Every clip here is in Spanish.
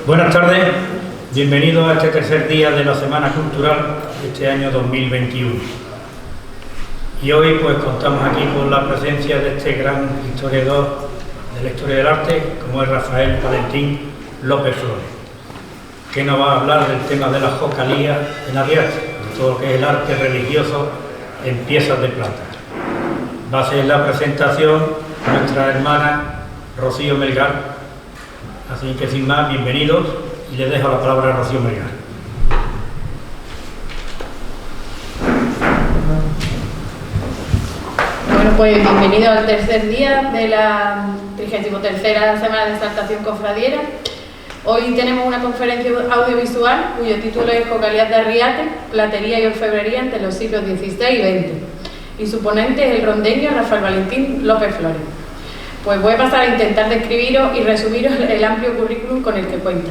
Buenas tardes, bienvenidos a este tercer día de la Semana Cultural de este año 2021. Y hoy pues contamos aquí con la presencia de este gran historiador de la historia del arte, como es Rafael Valentín López Flores, que nos va a hablar del tema de las jocalías en Arriate, de todo lo que es el arte religioso en piezas de plata. Va a ser la presentación nuestra hermana Rocío Melgar. Así que sin más, bienvenidos y les dejo la palabra a Rocío Melgar. Bueno, pues bienvenidos al tercer día de la 33ª Semana de Exaltación Cofradiera. Hoy tenemos una conferencia audiovisual cuyo título es Jocalías de Arriate, platería y orfebrería entre los siglos XVI y XX. Y su ponente es el rondeño Rafael Valentín López Flores. Pues voy a pasar a intentar describiros y resumiros el amplio currículum con el que cuenta.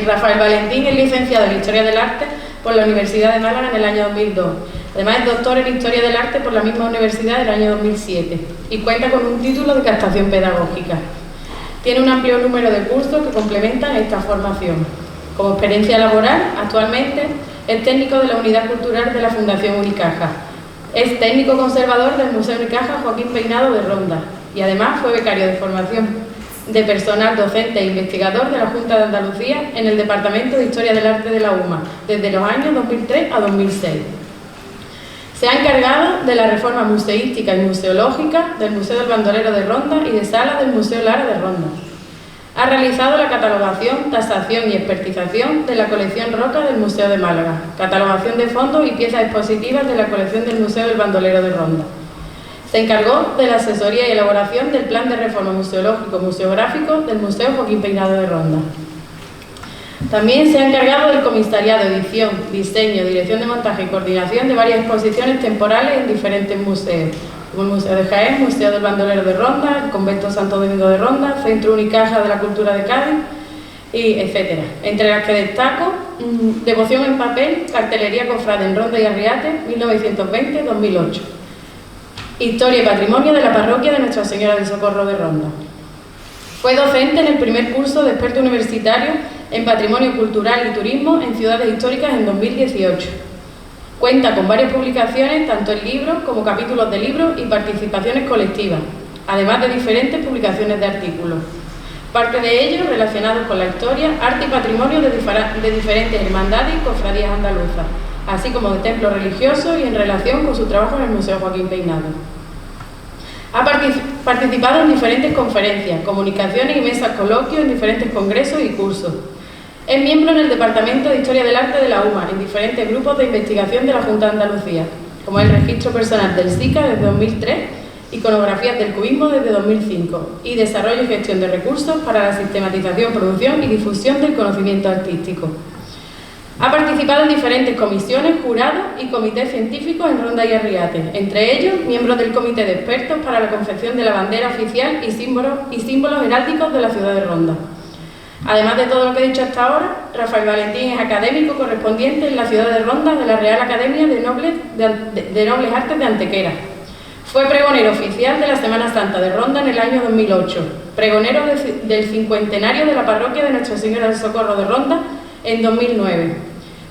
Rafael Valentín es licenciado en Historia del Arte por la Universidad de Málaga en el año 2002. Además es doctor en Historia del Arte por la misma universidad en el año 2007 y cuenta con un título de captación pedagógica. Tiene un amplio número de cursos que complementan esta formación. Como experiencia laboral, actualmente es técnico de la Unidad Cultural de la Fundación Unicaja. Es técnico conservador del Museo Unicaja Joaquín Peinado de Ronda. Y además fue becario de formación de personal docente e investigador de la Junta de Andalucía en el Departamento de Historia del Arte de la UMA, desde los años 2003 a 2006. Se ha encargado de la reforma museística y museológica del Museo del Bandolero de Ronda y de sala del Museo Lara de Ronda. Ha realizado la catalogación, tasación y expertización de la colección Roca del Museo de Málaga, catalogación de fondos y piezas expositivas de la colección del Museo del Bandolero de Ronda. Se encargó de la asesoría y elaboración del plan de reforma museológico-museográfico del Museo Joaquín Peinado de Ronda. También se ha encargado del comisariado, edición, diseño, dirección de montaje y coordinación de varias exposiciones temporales en diferentes museos, como el Museo de Jaén, Museo del Bandolero de Ronda, el Convento Santo Domingo de Ronda, Centro Unicaja de la Cultura de Cádiz, y etc. Entre las que destaco, Devoción en papel, cartelería cofrade en Ronda y Arriate, 1920-2008. Historia y patrimonio de la parroquia de Nuestra Señora del Socorro de Ronda. Fue docente en el primer curso de experto universitario en patrimonio cultural y turismo en ciudades históricas en 2018. Cuenta con varias publicaciones, tanto en libros como capítulos de libros y participaciones colectivas, además de diferentes publicaciones de artículos. Parte de ellos relacionados con la historia, arte y patrimonio de diferentes hermandades y cofradías andaluzas, así como de templos religiosos y en relación con su trabajo en el Museo Joaquín Peinado. Ha participado en diferentes conferencias, comunicaciones y mesas coloquios en diferentes congresos y cursos. Es miembro en el Departamento de Historia del Arte de la UMA, en diferentes grupos de investigación de la Junta de Andalucía, como el Registro Personal del SICA desde 2003, Iconografías del Cubismo desde 2005 y Desarrollo y Gestión de Recursos para la Sistematización, Producción y Difusión del Conocimiento Artístico. Ha participado en diferentes comisiones, jurados y comités científicos en Ronda y Arriate, entre ellos miembros del Comité de Expertos para la confección de la bandera oficial y símbolos heráldicos de la ciudad de Ronda. Además de todo lo que he dicho hasta ahora, Rafael Valentín es académico correspondiente en la ciudad de Ronda de la Real Academia de Nobles Artes de Antequera. Fue pregonero oficial de la Semana Santa de Ronda en el año 2008, pregonero del cincuentenario de la parroquia de Nuestra Señora del Socorro de Ronda en 2009.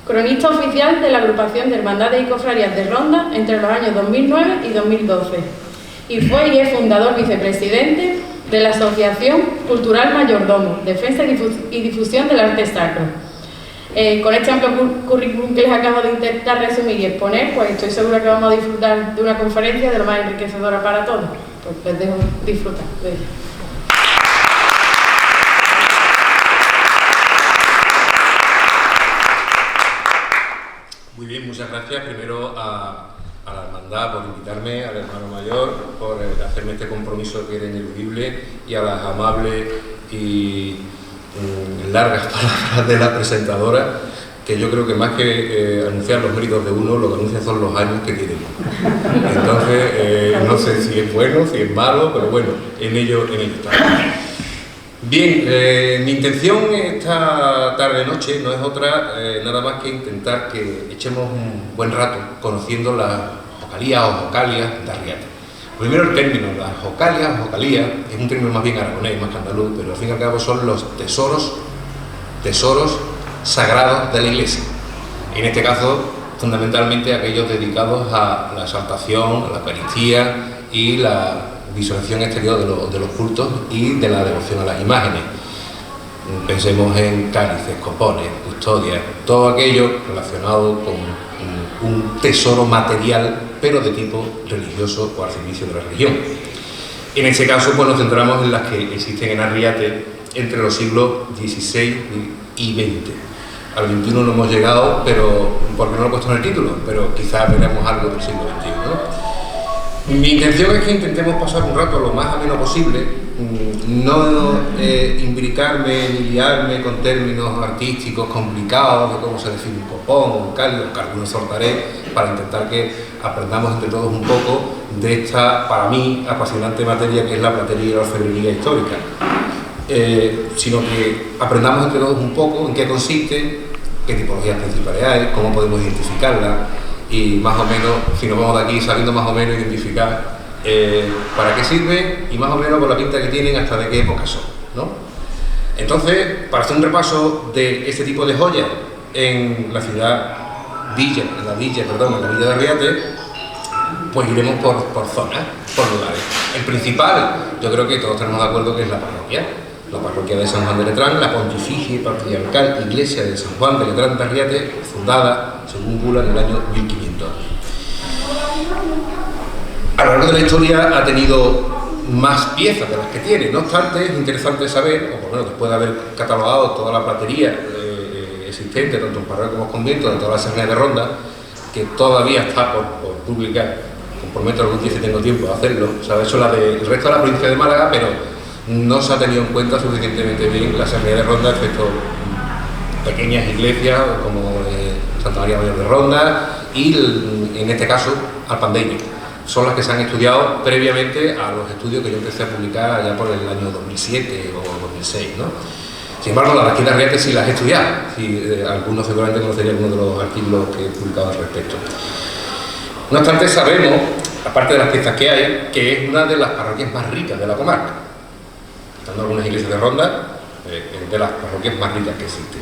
Cronista oficial de la agrupación de Hermandades y Cofradías de Ronda entre los años 2009 y 2012. Y fue y es fundador vicepresidente de la Asociación Cultural Mayordomo, Defensa y Difusión del Arte Sacro. Con este amplio currículum que les acabo de intentar resumir y exponer, pues estoy segura que vamos a disfrutar de una conferencia de lo más enriquecedora para todos. Pues les dejo disfrutar de ella. Muy bien, muchas gracias. Primero a la hermandad por invitarme, al hermano mayor por hacerme este compromiso que era ineludible y a las amables y largas palabras de la presentadora, que yo creo que más que anunciar los méritos de uno, lo que anuncian son los años que tiene. Entonces, no sé si es bueno, si es malo, pero bueno, en ello estamos. Bien, mi intención esta tarde-noche no es otra, nada más que intentar que echemos un buen rato conociendo las jocalías o jocalias de Arriate. Primero el término, las jocalias, jocalía, es un término más bien aragonés, más que andaluz, pero al fin y al cabo son los tesoros sagrados de la Iglesia. En este caso, fundamentalmente aquellos dedicados a la exaltación, a la Eucaristía y la visualización exterior de los cultos y de la devoción a las imágenes. Pensemos en cálices, copones, custodias, todo aquello relacionado con un tesoro material, pero de tipo religioso o al servicio de la religión. En este caso, pues nos centramos en las que existen en Arriate entre los siglos XVI y XX. Al XXI no hemos llegado, pero porque no lo he puesto en el título, pero quizás veremos algo del siglo XXI, ¿no? Mi intención es que intentemos pasar un rato lo más ameno posible, no imbricarme ni liarme con términos artísticos complicados de cómo se define un copón, un cáliz, que algunos soltaré para intentar que aprendamos entre todos un poco de esta, para mí, apasionante materia que es la platería y la orfebrería histórica. Sino que aprendamos entre todos un poco en qué consiste, qué tipologías principales hay, cómo podemos identificarla y más o menos, si nos vamos de aquí sabiendo más o menos identificar para qué sirve y más o menos con la pinta que tienen hasta de qué época son, ¿no? Entonces, para hacer un repaso de este tipo de joyas en la villa de Arriate, pues iremos por zonas, por lugares. El principal, yo creo que todos tenemos de acuerdo que es la parroquia de San Juan de Letrán, la Pontificia y Patriarcal Iglesia de San Juan de Letrán de Arriate, fundada, según Bula, en el año 1500. A lo largo de la historia ha tenido más piezas de las que tiene, no obstante es interesante saber, o por lo menos después de haber catalogado toda la platería existente, tanto en parroquia como en convento, de toda la Serranía de Ronda, que todavía está por publicar, comprometo algún día si tengo tiempo a hacerlo, o sea, eso la del resto de la provincia de Málaga, pero no se ha tenido en cuenta suficientemente bien la Serranía de Ronda, excepto pequeñas iglesias como Santa María Mayor de Ronda y en este caso Alpandeño. Son las que se han estudiado previamente a los estudios que yo empecé a publicar allá por el año 2007 o 2006, ¿no? Sin embargo, las de aquí de Arriate sí las he estudiado, algunos seguramente conocerían algunos de los artículos que he publicado al respecto. No obstante, sabemos, aparte de las piezas que hay, que es una de las parroquias más ricas de la comarca. Estando algunas iglesias de Ronda, de las parroquias más ricas que existen.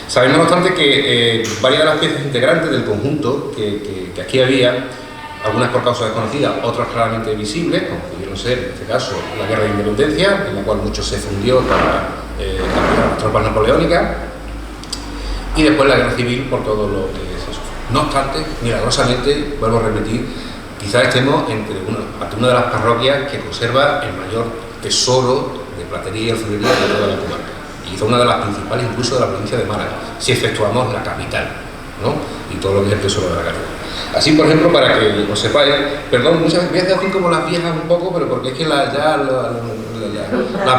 Sabemos, no obstante, que varias de las piezas integrantes del conjunto que aquí había, algunas por causa desconocida, otras claramente visibles, como pudieron ser, en este caso, la Guerra de Independencia, en la cual mucho se fundió para capturar las tropas napoleónicas, y después la Guerra Civil por todo lo que se sufrió. No obstante, milagrosamente, vuelvo a repetir, quizás estemos ante una de las parroquias que conserva el mayor tesoro de platería y orfebrería de toda la comarca, y quizá una de las principales incluso de la provincia de Málaga, si efectuamos la capital, ¿no? Y todo lo que es el tesoro de la catedral. Así, por ejemplo, para que lo sepáis, perdón, muchas veces hacen como las viejas un poco, pero porque es que la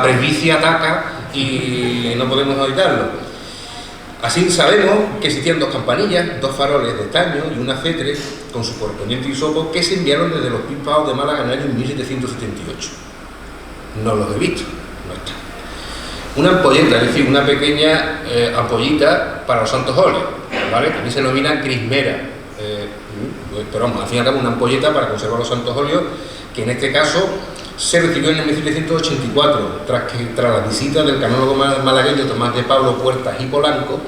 presbicia ataca y no podemos evitarlo. Así sabemos que existían dos campanillas, dos faroles de estaño y una cetre con su correspondiente hisopo que se enviaron desde los Bispados de Málaga en el año 1778. No los he visto, no está. Una ampolleta, es decir, una pequeña ampollita para los santos óleos, ¿vale? También se denomina crismera, pero vamos, al fin y al cabo una ampolleta para conservar los santos óleos, que en este caso se recibió en el 1784, tras la visita del canónigo malagueño Tomás de Pablo Puertas y Polanco,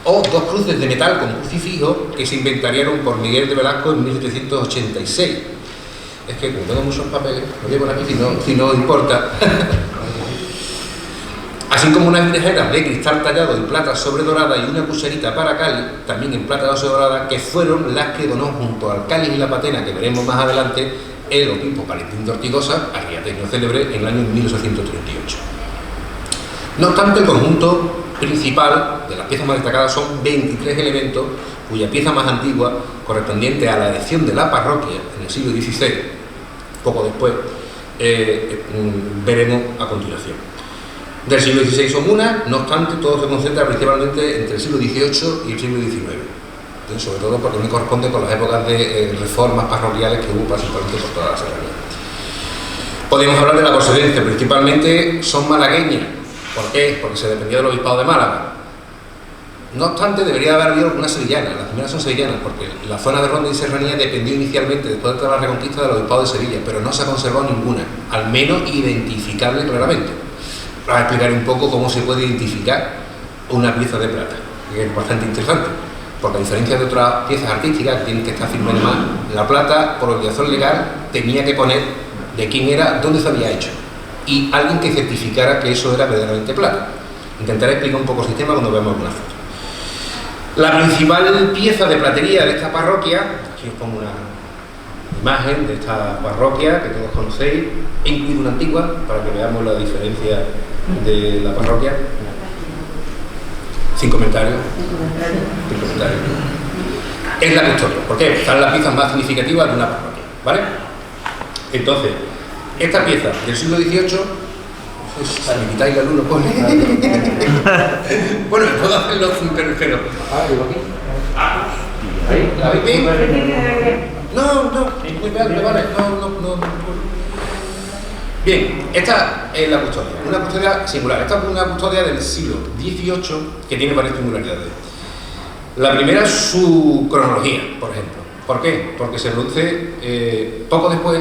o dos cruces de metal con crucifijo que se inventariaron por Miguel de Velasco en 1786. Es que como tengo muchos papeles, lo llevo aquí si no importa. Así como unas vinejeras de cristal tallado en plata sobredorada y una cucharita para cáliz, también en plata sobredorada, que fueron las que donó junto al cáliz y la patena, que veremos más adelante, el obispo Valentín de Ortigosa, arriateño célebre, en el año 1838. No obstante, el conjunto principal de las piezas más destacadas son 23 elementos, cuya pieza más antigua, correspondiente a la erección de la parroquia en el siglo XVI, poco después, veremos a continuación. Del siglo XVI son una, no obstante, todo se concentra principalmente entre el siglo XVIII y el siglo XIX. Sobre todo porque me corresponde con las épocas de reformas parroquiales que hubo principalmente por toda la serranía. Podemos hablar de la procedencia, principalmente son malagueñas. ¿Por qué? Porque se dependía del obispado de Málaga. No obstante, debería haber habido algunas sevillanas. Las primeras son sevillanas, porque la zona de Ronda y Serranía dependió inicialmente, después de toda la reconquista, del obispado de Sevilla, pero no se ha conservado ninguna, al menos identificable claramente. Para explicar un poco cómo se puede identificar una pieza de plata, que es bastante interesante, porque a diferencia de otras piezas artísticas que tienen que estar firmes más, la plata, por obligación legal, tenía que poner de quién era, dónde se había hecho, y alguien que certificara que eso era verdaderamente plata. Intentaré explicar un poco el sistema cuando veamos alguna foto. La principal pieza de platería de esta parroquia, aquí os pongo una imagen de esta parroquia que todos conocéis, he incluido una antigua para que veamos la diferencia de la parroquia. Sin comentarios. Es la custodia, porque están las piezas más significativas de una parroquia, ¿vale? Entonces, esta pieza del siglo XVIII, para me quitáis la luz, pues. Bueno, puedo hacerlo pero. ¿Ahí? ¿La veis bien? No, muy bien, vale, no. Bien, esta es la custodia, una custodia singular. Esta es una custodia del siglo XVIII que tiene varias singularidades. La primera es su cronología, por ejemplo. ¿Por qué? Porque se produce poco después,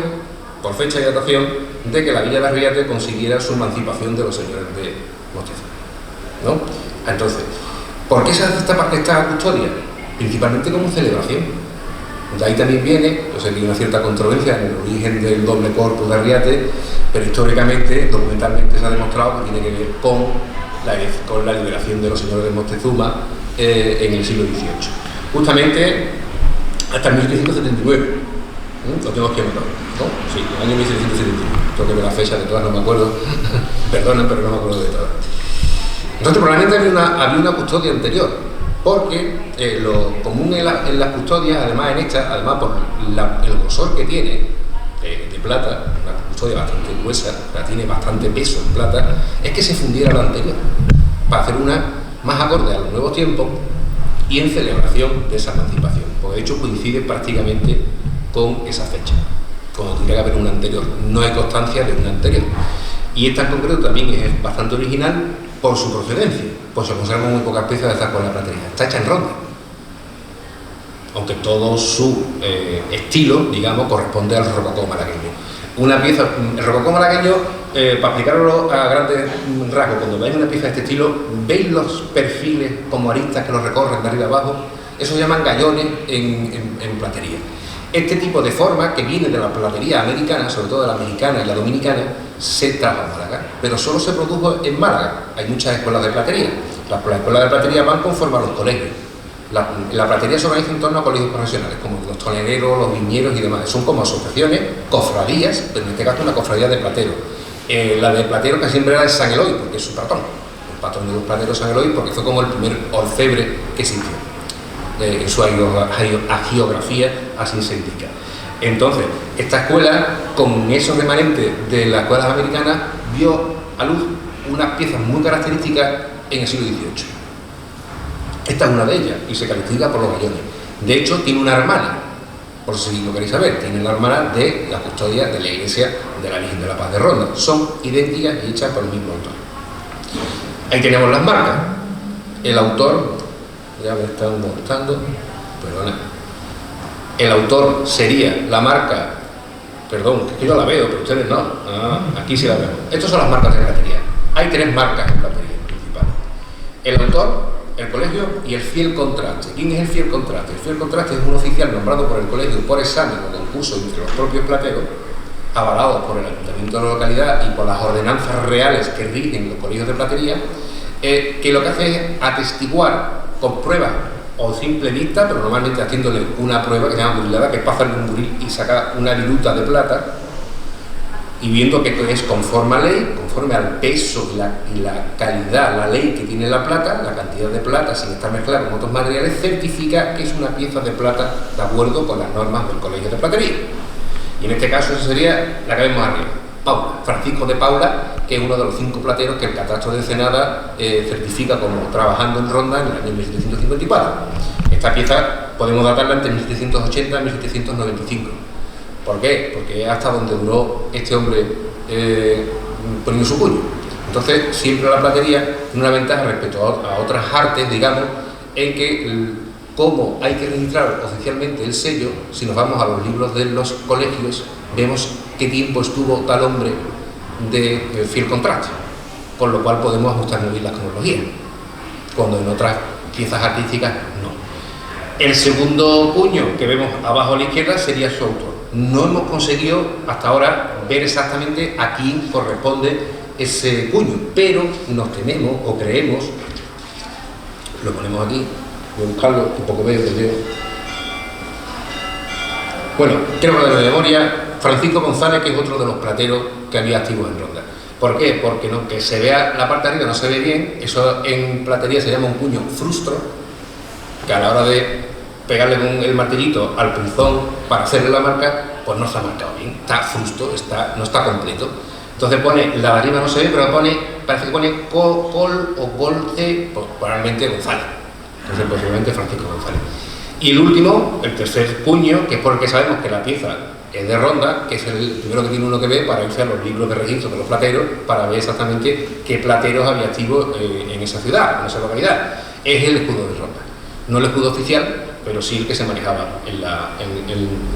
por fecha y datación, de que la villa de Arriate consiguiera su emancipación de los señores de Mostezuma, ¿no? Entonces, ¿por qué se hace esta custodia? Principalmente como celebración. De ahí también viene, yo sé que hay una cierta controversia en el origen del doble corpus de Arriate, pero históricamente, documentalmente se ha demostrado que tiene que ver con la liberación de los señores de Mostezuma en el siglo XVIII. Justamente hasta el 1779, lo tengo aquí anotado, ¿no? Sí, el año 1779. Tengo que ver la fecha de todas, no me acuerdo, perdona, pero no me acuerdo de todas. Entonces probablemente había una custodia anterior, porque lo común en las custodias, además en esta, además por el grosor que tiene de plata, una custodia bastante gruesa, o sea, tiene bastante peso en plata, es que se fundiera la anterior, para hacer una más acorde a los nuevos tiempos y en celebración de esa emancipación, porque de hecho coincide prácticamente con esa fecha, cuando tendría que haber una anterior, no hay constancia de una anterior. Y esta en concreto también es bastante original por su procedencia, pues se conservan muy pocas piezas de esta escuela de platería. Está hecha en Ronda, aunque todo su estilo, digamos, corresponde al rococó malagueño. Una pieza, el rococó malagueño, para explicarlo a grandes rasgos, cuando veis una pieza de este estilo, veis los perfiles como aristas que los recorren de arriba abajo, eso se llaman gallones en platería. Este tipo de forma, que viene de la platería americana, sobre todo de la mexicana y la dominicana, se trajo a Málaga, pero solo se produjo en Málaga. Hay muchas escuelas de platería. Las escuelas de platería van conforme a los colegios. La platería se organiza en torno a colegios profesionales, como los tonereros, los viñeros y demás. Son como asociaciones, cofradías, pero en este caso una cofradía de plateros. La de plateros que siempre era de San Eloy, porque es su patrón. El patrón de los plateros San Eloy, porque fue como el primer orfebre que existió. En su hagiografía así se indica. Entonces, esta escuela, con esos remanentes de las escuelas americanas, vio a luz unas piezas muy características en el siglo XVIII. Esta es una de ellas y se caracteriza por los gallones. De hecho, tiene una hermana, por si lo queréis saber, tiene la hermana de la custodia de la iglesia de la Virgen de la Paz de Ronda. Son idénticas y hechas por el mismo autor. Ahí tenemos las marcas. El autor, ya me están mostrando, perdona. El autor sería la marca, perdón, que yo la veo, pero ustedes no. Aquí sí la vemos. Estas son las marcas de platería. Hay tres marcas en platería principales. El autor, el colegio y el fiel contraste. ¿Quién es el fiel contraste? El fiel contraste es un oficial nombrado por el colegio por examen o concurso entre los propios plateros, avalados por el ayuntamiento de la localidad y por las ordenanzas reales que rigen los colegios de platería, que lo que hace es atestiguar con pruebas o simple vista, pero normalmente haciéndole una prueba que se llama burilada, que es pasarle un buril y sacar una viruta de plata, y viendo que es conforme a ley, conforme al peso y la calidad, la ley que tiene la plata, la cantidad de plata sin estar mezclada con otros materiales, certifica que es una pieza de plata de acuerdo con las normas del Colegio de Platería. Y en este caso esa sería la que vemos arriba, Paula, Francisco de Paula, que es uno de los 5 plateros que el catastro de Ensenada certifica como trabajando en Ronda en el año 1754. Esta pieza podemos datarla entre 1780 y 1795. ¿Por qué? Porque es hasta donde duró este hombre poniendo su puño. Entonces, siempre la platería tiene una ventaja respecto a otras artes, digamos, en que cómo hay que registrar oficialmente el sello. Si nos vamos a los libros de los colegios, vemos qué tiempo estuvo tal hombre de fiel contrato, con lo cual podemos ajustar muy bien las cronologías, cuando en otras piezas artísticas no. El segundo puño que vemos abajo a la izquierda sería su autor. No hemos conseguido hasta ahora ver exactamente a quién corresponde ese puño, pero nos tememos o creemos, lo ponemos aquí, voy a buscarlo, un poco veo, bueno, creo que de memoria, Francisco González, que es otro de los plateros que había activos en Ronda. ¿Por qué? Porque no, que se vea la parte de arriba no se ve bien, eso en platería se llama un puño frustro, que a la hora de pegarle con el martillito al punzón para hacerle la marca, pues no está marcado bien, está frusto, no está completo. Entonces pone, la de arriba no se ve, pero parece que pone Col o Golce, pues probablemente González. Entonces posiblemente Francisco González. Y el último, el tercer puño, que es porque sabemos que la pieza es de Ronda, que es el primero que tiene uno que ver para irse a los libros de registro de los plateros, para ver exactamente qué plateros había activos en esa ciudad, en esa localidad. Es el escudo de Ronda. No el escudo oficial, pero sí el que se manejaba en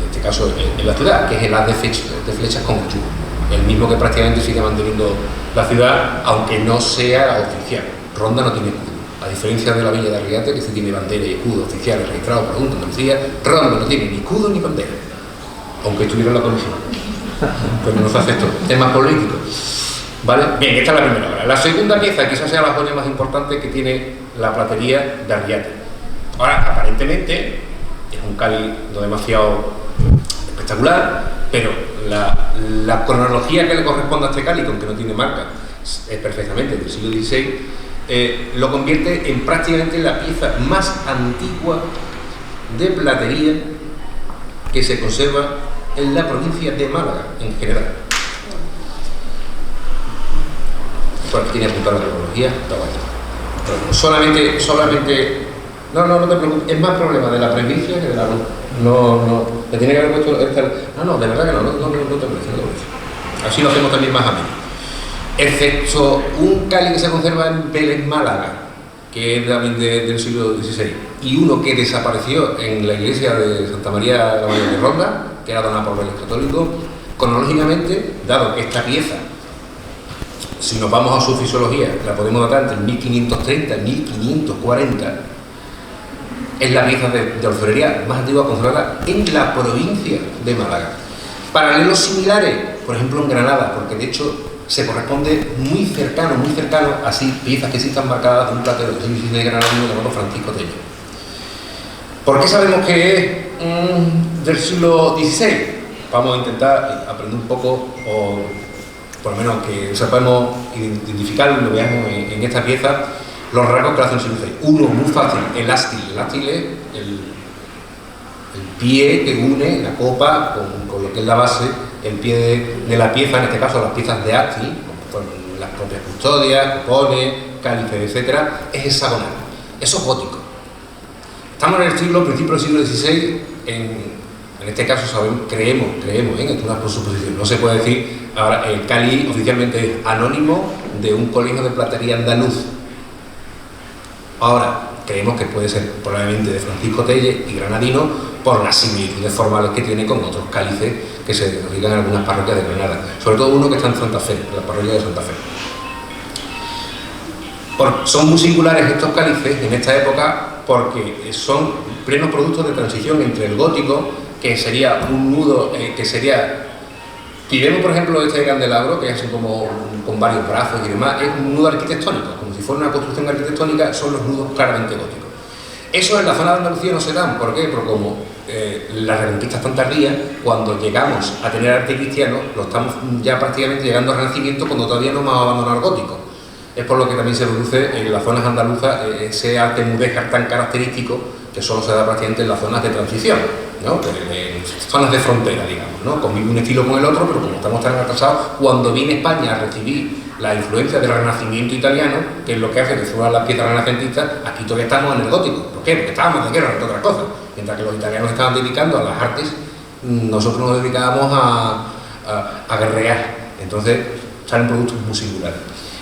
este caso en la ciudad, que es el haz de flechas con escudo. El mismo que prácticamente sigue manteniendo la ciudad, aunque no sea oficial. Ronda no tiene escudo. A diferencia de la Villa de Arriate, que sí tiene bandera y escudo oficiales registrados por la Junta de Andalucía, Ronda no tiene ni escudo ni bandera, aunque estuviera en la comisión. Pero no se hace esto. Temas políticos. ¿Vale? Bien, esta es la primera obra. La segunda pieza, quizás sea la joya más importante que tiene la platería de Arriate. Ahora, aparentemente, es un cáliz no demasiado espectacular, pero la cronología que le corresponde a este cáliz, aunque no tiene marca, es perfectamente del siglo XVI, lo convierte en prácticamente la pieza más antigua de platería que se conserva en la provincia de Málaga en general. Por aquí tiene apuntada la cronología, solamente no te preocupes, es más problema de la provincia que de la luz. No, te tiene que haber puesto esta. No, de verdad que no te preocupes. Así lo hacemos también más a menos. Excepto un cáliz que se conserva en Vélez, Málaga, que es también del siglo XVI, y uno que desapareció en la iglesia de Santa María de Ronda, que era donada por Vélez Católico. Cronológicamente, dado que esta pieza, si nos vamos a su fisiología, la podemos datar entre 1530 y 1540, es la pieza de orfebrería más antigua conservada en la provincia de Málaga. Paralelos similares, por ejemplo en Granada, porque de hecho se corresponde muy cercano a piezas que sí están marcadas de un platero de Granada llamado Francisco Tello. ¿Por qué sabemos que es del siglo XVI? Vamos a intentar aprender un poco, o por lo menos que sepamos identificar, lo veamos en esta pieza, los rasgos que hacen el siglo XVI. Uno, muy fácil, el ástil. El ástil es el pie que une la copa con lo que es la base, el pie de la pieza, en este caso las piezas de ástil, como fueron las propias custodias, cupones, cálices, etcétera, es hexagonal. Eso es gótico. Estamos en el principio del siglo XVI, en este caso creemos, esto es una suposición, no se puede decir. Ahora, el cáliz oficialmente es anónimo de un colegio de platería andaluz. Ahora, creemos que puede ser probablemente de Francisco Telle y granadino por las similitudes formales que tiene con otros cálices que se ubican en algunas parroquias de Granada, sobre todo uno que está en Santa Fe, en la parroquia de Santa Fe. Son muy singulares estos cálices en esta época porque son plenos productos de transición entre el gótico, que sería un nudo, si vemos por ejemplo este candelabro, que es así como con varios brazos y demás, es un nudo arquitectónico, como si fuera una construcción arquitectónica, son los nudos claramente góticos. Eso en la zona de Andalucía no se dan. ¿Por qué? Porque como las reconquistas tan tardías, cuando llegamos a tener arte cristiano, lo estamos ya prácticamente llegando al Renacimiento, cuando todavía no hemos abandonado el gótico. Es por lo que también se produce en las zonas andaluzas ese arte mudéjar tan característico que solo se da prácticamente en las zonas de transición, ¿no? En zonas de frontera, digamos, ¿no? Convive un estilo con el otro, pero como estamos tan atrasados, cuando viene España a recibir la influencia del Renacimiento italiano, que es lo que hace que suban las piezas renacentistas, aquí todavía estamos en el gótico. ¿Por qué? Porque estábamos de guerra, entre otras cosas. Mientras que los italianos estaban dedicando a las artes, nosotros nos dedicábamos a guerrear. Entonces salen productos muy singulares.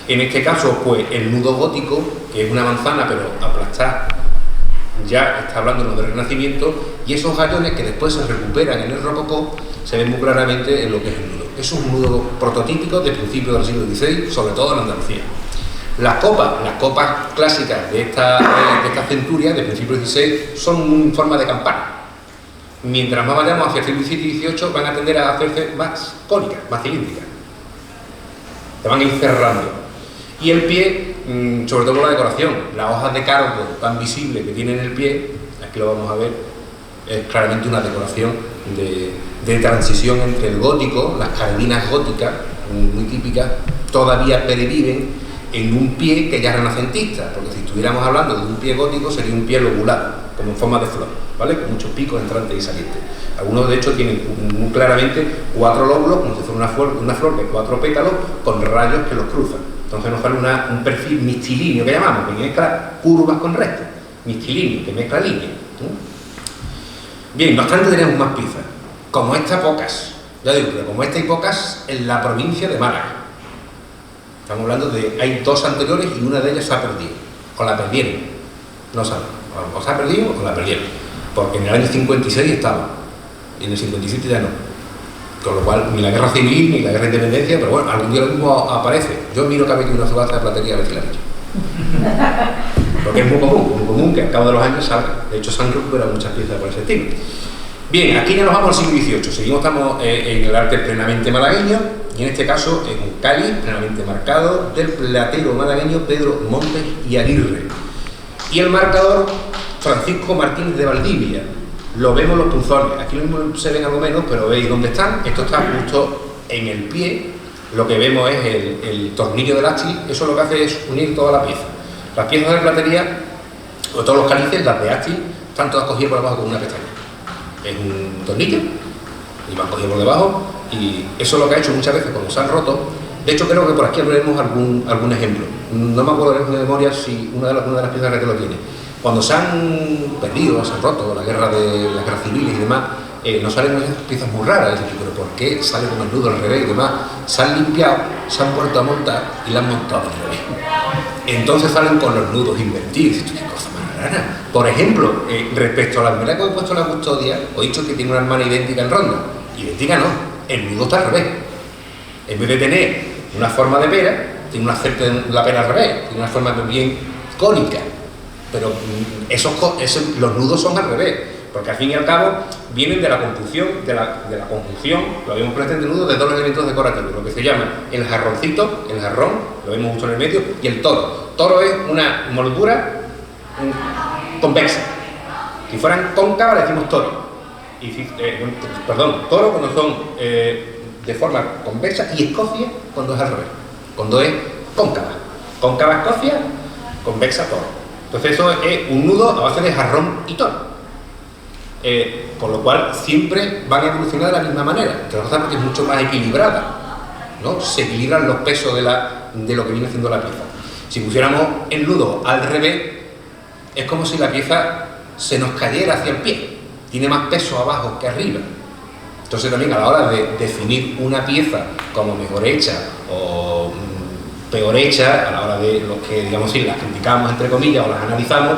En este caso, pues el nudo gótico, que es una manzana pero aplastada ya está hablando del Renacimiento, y esos gallones que después se recuperan en el Rococó se ven muy claramente en lo que es el nudo. Es un nudo prototípico de principios del siglo XVI, sobre todo en Andalucía. Las copas clásicas de esta centuria, de principios del XVI, son en forma de campana. Mientras más vayamos hacia el siglo XVII y XVIII, van a tender a hacerse más cónicas, más cilíndricas. Se van a ir cerrando. Y el pie, sobre todo por la decoración, las hojas de cardo tan visibles que tiene en el pie, aquí lo vamos a ver, es claramente una decoración de transición entre el gótico, las cardinas góticas, muy típicas, todavía perviven en un pie que ya es renacentista, porque si estuviéramos hablando de un pie gótico sería un pie lobulado, como en forma de flor, ¿vale? Con muchos picos entrantes y salientes. Algunos de hecho tienen muy claramente 4 lóbulos, como si fuera una flor de 4 pétalos, con rayos que los cruzan. Entonces nos sale un perfil mixtilíneo que llamamos, que mezcla curvas con rectas, mixtilíneo, que mezcla líneas. Bien, no obstante tenemos más piezas, como esta pocas, ya digo, pero como esta hay pocas en la provincia de Málaga. Estamos hablando de, hay 2 anteriores y una de ellas se ha perdido, o la perdieron, no saben, o se ha perdido o la perdieron, porque en el año 56 estaba, y en el 57 ya no, con lo cual ni la guerra civil ni la guerra de independencia, pero bueno, algún día lo mismo aparece. Yo miro que ha metido una subasta de platería a ver si la he hecho. Porque es muy común que al cabo de los años salga. De hecho, se han recuperado muchas piezas por ese estilo. Bien, aquí ya nos vamos al siglo XVIII. Estamos en el arte plenamente malagueño, y en este caso es un cáliz plenamente marcado del platero malagueño Pedro Montes y Aguirre. Y el marcador Francisco Martínez de Valdivia. Lo vemos los punzones. Aquí mismo se ven algo menos, pero veis dónde están. Esto está justo en el pie. Lo que vemos es el tornillo del ástil. Eso lo que hace es unir toda la pieza. Las piezas de platería, o todos los cálices, las de ástil, están todas cogidas por debajo con una pestaña. Es un tornillo y van cogidos por debajo, y eso es lo que ha hecho muchas veces cuando se han roto. De hecho, creo que por aquí veremos algún ejemplo. No me acuerdo de memoria si una de las piezas que lo tiene. Cuando se han perdido, se han roto, las guerras civiles y demás, nos salen esas piezas muy raras. Pero ¿por qué sale con el nudo al revés y demás? Se han limpiado, se han vuelto a montar y la han montado al revés. Entonces salen con los nudos invertidos. ¿Qué cosa más rara? Por ejemplo, respecto a la primera que he puesto en la custodia, os he dicho que tiene una hermana idéntica en ronda. Idéntica no, el nudo está al revés. En vez de tener una forma de pera, tiene la pera al revés, tiene una forma bien cónica. Pero los nudos son al revés, porque al fin y al cabo vienen de la conjunción, lo habíamos puesto en el nudo, de 2 elementos decorativos, lo que se llama el jarroncito, el jarrón, lo vemos justo en el medio, y el toro. Toro es una moldura convexa. Si fueran cóncavas le decimos toro. Toro cuando son de forma convexa, y escocia cuando es al revés, cuando es cóncava. Cóncava escocia, convexa toro. Entonces eso es un nudo a base de jarrón y toro. Por lo cual siempre van a evolucionar de la misma manera, porque es mucho más equilibrada, ¿no? Se equilibran los pesos de lo que viene haciendo la pieza. Si pusiéramos el nudo al revés, es como si la pieza se nos cayera hacia el pie, tiene más peso abajo que arriba. Entonces también a la hora de definir una pieza como mejor hecha o peor hecha, a la hora de los que, digamos, si las criticamos entre comillas o las analizamos,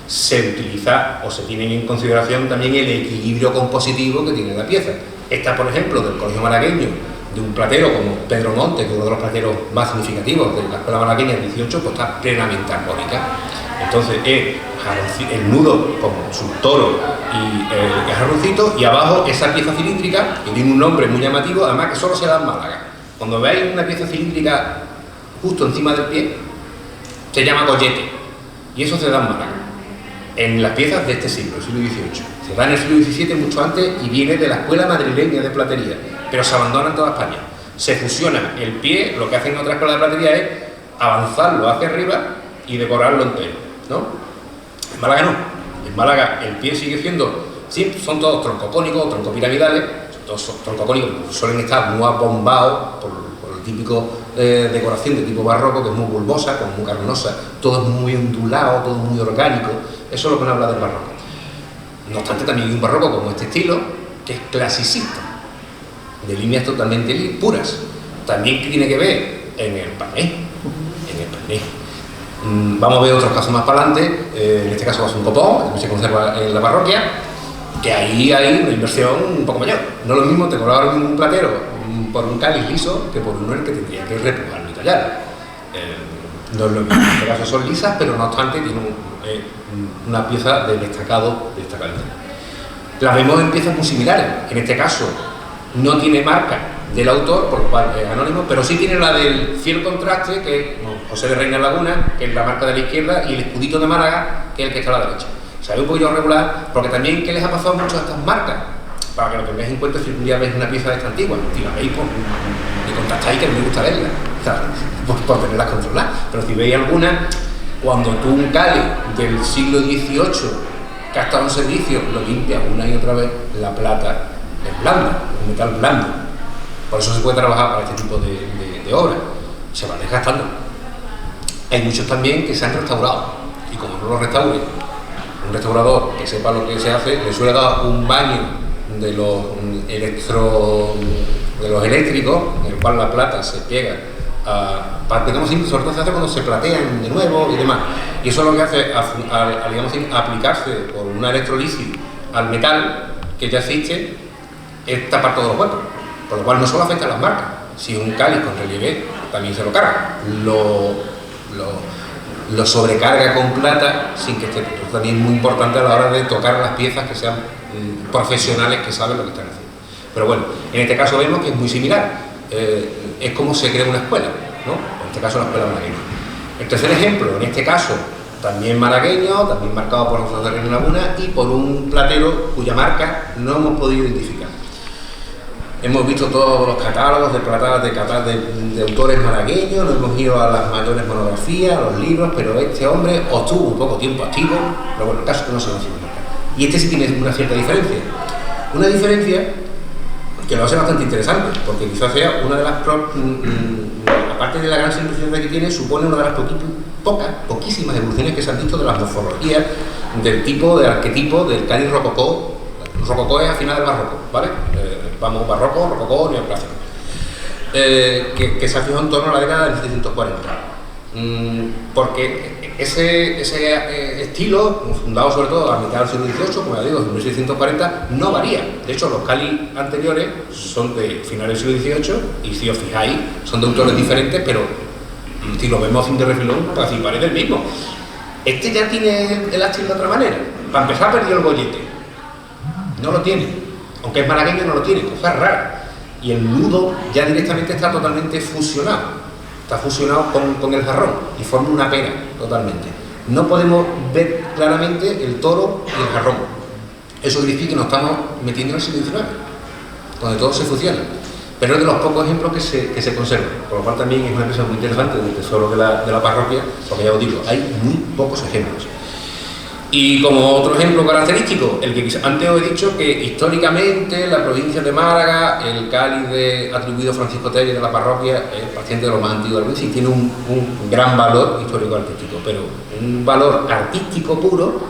se utiliza o se tiene en consideración también el equilibrio compositivo que tiene la pieza. Esta, por ejemplo, del Colegio Malagueño, de un platero como Pedro Montes, que es uno de los plateros más significativos de la escuela malagueña del 18, pues está plenamente armónica. Entonces el nudo como su toro y el jarroncito, y abajo esa pieza cilíndrica que tiene un nombre muy llamativo, además que solo se da en Málaga. Cuando veáis una pieza cilíndrica justo encima del pie, se llama collete, y eso se da en Málaga, en las piezas de este siglo, el siglo XVIII. Se da en el siglo XVII mucho antes y viene de la escuela madrileña de platería, pero se abandona en toda España. Se fusiona el pie, lo que hacen en otra escuela de platería es avanzarlo hacia arriba y decorarlo entero, ¿no? En Málaga no. En Málaga el pie sigue siendo, sí, son todos troncocónicos, troncopiramidales, todos troncocónicos, suelen estar muy abombados por el típico decoración de tipo barroco, que es muy bulbosa, como muy carnosa, todo es muy ondulado, todo muy orgánico. Eso es lo que nos habla del barroco. No obstante, también hay un barroco como este estilo, que es clasicista, de líneas totalmente puras. También que tiene que ver en el pané. Vamos a ver otros casos más para adelante, en este caso es un copón, que se conserva en la parroquia, que ahí hay una inversión un poco mayor. No es lo mismo te cobrar un platero por un cáliz liso que por uno el que tendría que repujarlo y tallarlo. No es lo mismo, en este caso son lisas, pero no obstante tienen una pieza de destacado de esta calidad. Las vemos en piezas muy similares, en este caso no tiene marca del autor, por lo cual es anónimo, pero sí tiene la del fiel contraste, que es José de Reina Laguna, que es la marca de la izquierda, y el escudito de Málaga, que es el que está a la derecha. Se ve un poquillo regular, porque también, ¿qué les ha pasado mucho a estas marcas? Para que lo tengáis en cuenta si un día veis una pieza de esta antigua, si la veis, pues, y contactáis, que no me gusta verla, ¿sabes? Por tenerlas controladas. Pero si veis alguna, cuando tú un cáliz del siglo XVIII, que ha estado en servicio, lo limpias una y otra vez, la plata es blanda, es un metal blando. Por eso se puede trabajar para este tipo de obras. Se van desgastando. Hay muchos también que se han restaurado, y como no los restauren, un restaurador que sepa lo que se hace, le suele dar un baño de los eléctricos, en el cual la plata se pega para que digamos, sobre todo se hace cuando se platean de nuevo y demás. Y eso es lo que hace digamos, aplicarse por una electrolisis al metal que ya existe, es tapar todos los huecos. Por lo cual no solo afecta a las marcas, si un cáliz con relieve también se lo carga, lo sobrecarga con plata sin que esté. Esto también es muy importante a la hora de tocar las piezas, que sean profesionales que saben lo que están haciendo. Pero bueno, en este caso vemos que es muy similar, es como se crea una escuela, ¿no? En este caso la escuela malagueña. El tercer ejemplo, en este caso también malagueño, también marcado por José de Reina Laguna y por un platero cuya marca no hemos podido identificar. Hemos visto todos los catálogos de autores malagueños, nos hemos ido a las mayores monografías, a los libros, pero este hombre obtuvo un poco tiempo activo, pero bueno, el caso es que no se lo hicimos marcar. Y este sí tiene una cierta diferencia. Una diferencia que lo hace bastante interesante, porque quizás sea una de las, aparte de la gran simplicidad que tiene, supone una de las poquísimas evoluciones que se han visto de las morfologías del tipo de arquetipo del cáliz rococó. Rococó es a final del barroco, ¿vale? Vamos, barroco, rococó, neoclásico. Que se ha fijado en torno a la década de 1740. Porque ese estilo, fundado sobre todo a mitad del siglo XVIII, como ya digo, en 1640, no varía. De hecho, los cáliz anteriores son de finales del siglo XVIII y si os fijáis, son de autores diferentes, pero si lo vemos sin de refilón, casi parece el mismo. Este ya tiene el hacha de otra manera. Para empezar, perdió el gollete. No lo tiene. Aunque es malagueño, no lo tiene. Cosa rara. Y el nudo ya directamente está totalmente fusionado. Está fusionado con el jarrón y forma una pera totalmente. No podemos ver claramente el toro y el jarrón. Eso significa que nos estamos metiendo en el siglo XIX, donde todo se fusiona. Pero es de los pocos ejemplos que se conservan, por lo cual también es una pieza muy interesante del tesoro de la parroquia, porque ya os digo, hay muy pocos ejemplos. Y como otro ejemplo característico, el que antes os he dicho que históricamente la provincia de Málaga, el cáliz atribuido a Francisco Telles de la parroquia es paciente de lo más antiguo del mundo y tiene un gran valor histórico-artístico, pero un valor artístico puro,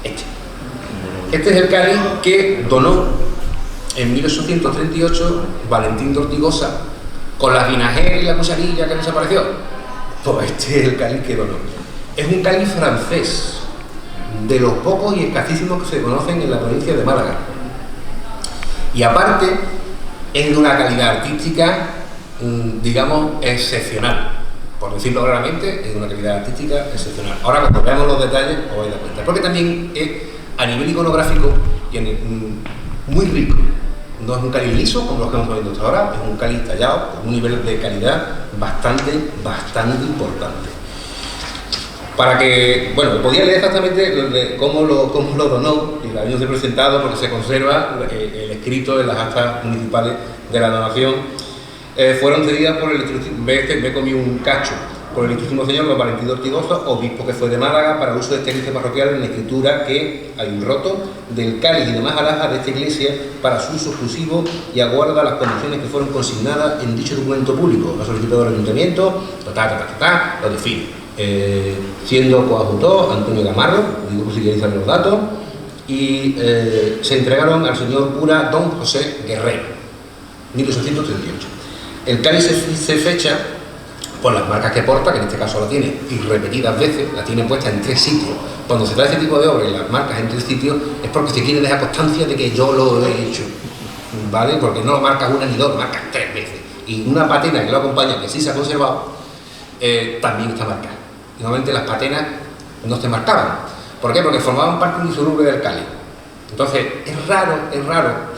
este es el cáliz que donó en 1838 Valentín de Ortigosa con la vinajera y la cucharilla que desapareció. Pues este es el cáliz que donó. Es un cáliz francés, de los pocos y escasísimos que se conocen en la provincia de Málaga. Y aparte, es de una calidad artística, digamos, excepcional. Por decirlo claramente, es de una calidad artística excepcional. Ahora, cuando veamos los detalles, os vais a dar cuenta. Porque también es, a nivel iconográfico, muy rico. No es un cáliz liso, como los que hemos visto hasta ahora, es un cáliz tallado con un nivel de calidad bastante importante. Para que, bueno, podía leer exactamente cómo lo donó, y la habíamos presentado porque se conserva el escrito de las actas municipales de la donación. Fueron cedidas por el me comí un cacho, por el ilustrísimo señor don Valentín de Ortigosa, obispo que fue de Málaga, para uso de esta iglesia parroquial en la escritura que hay un roto del cáliz y demás alhajas de esta iglesia para su uso exclusivo y aguarda las condiciones que fueron consignadas en dicho documento público. Lo solicitado del ayuntamiento, lo define. Siendo coadjutor Antonio Gamarro, digo por si queréis saber los datos, y se entregaron al señor cura don José Guerrero, 1838. El cáliz se fecha por las marcas que porta, que en este caso la tiene, y repetidas veces, la tiene puesta en 3 sitios. Cuando se trae este tipo de obra y las marcas en 3 sitios, es porque se quiere dejar constancia de que yo lo he hecho, ¿vale? Porque no lo marcas 1 ni 2, lo marcas 3 veces. Y una patena que lo acompaña, que sí se ha conservado, también está marcada. Normalmente las patenas no se marcaban. ¿Por qué? Porque formaban parte indisoluble del cáliz. Entonces, es raro,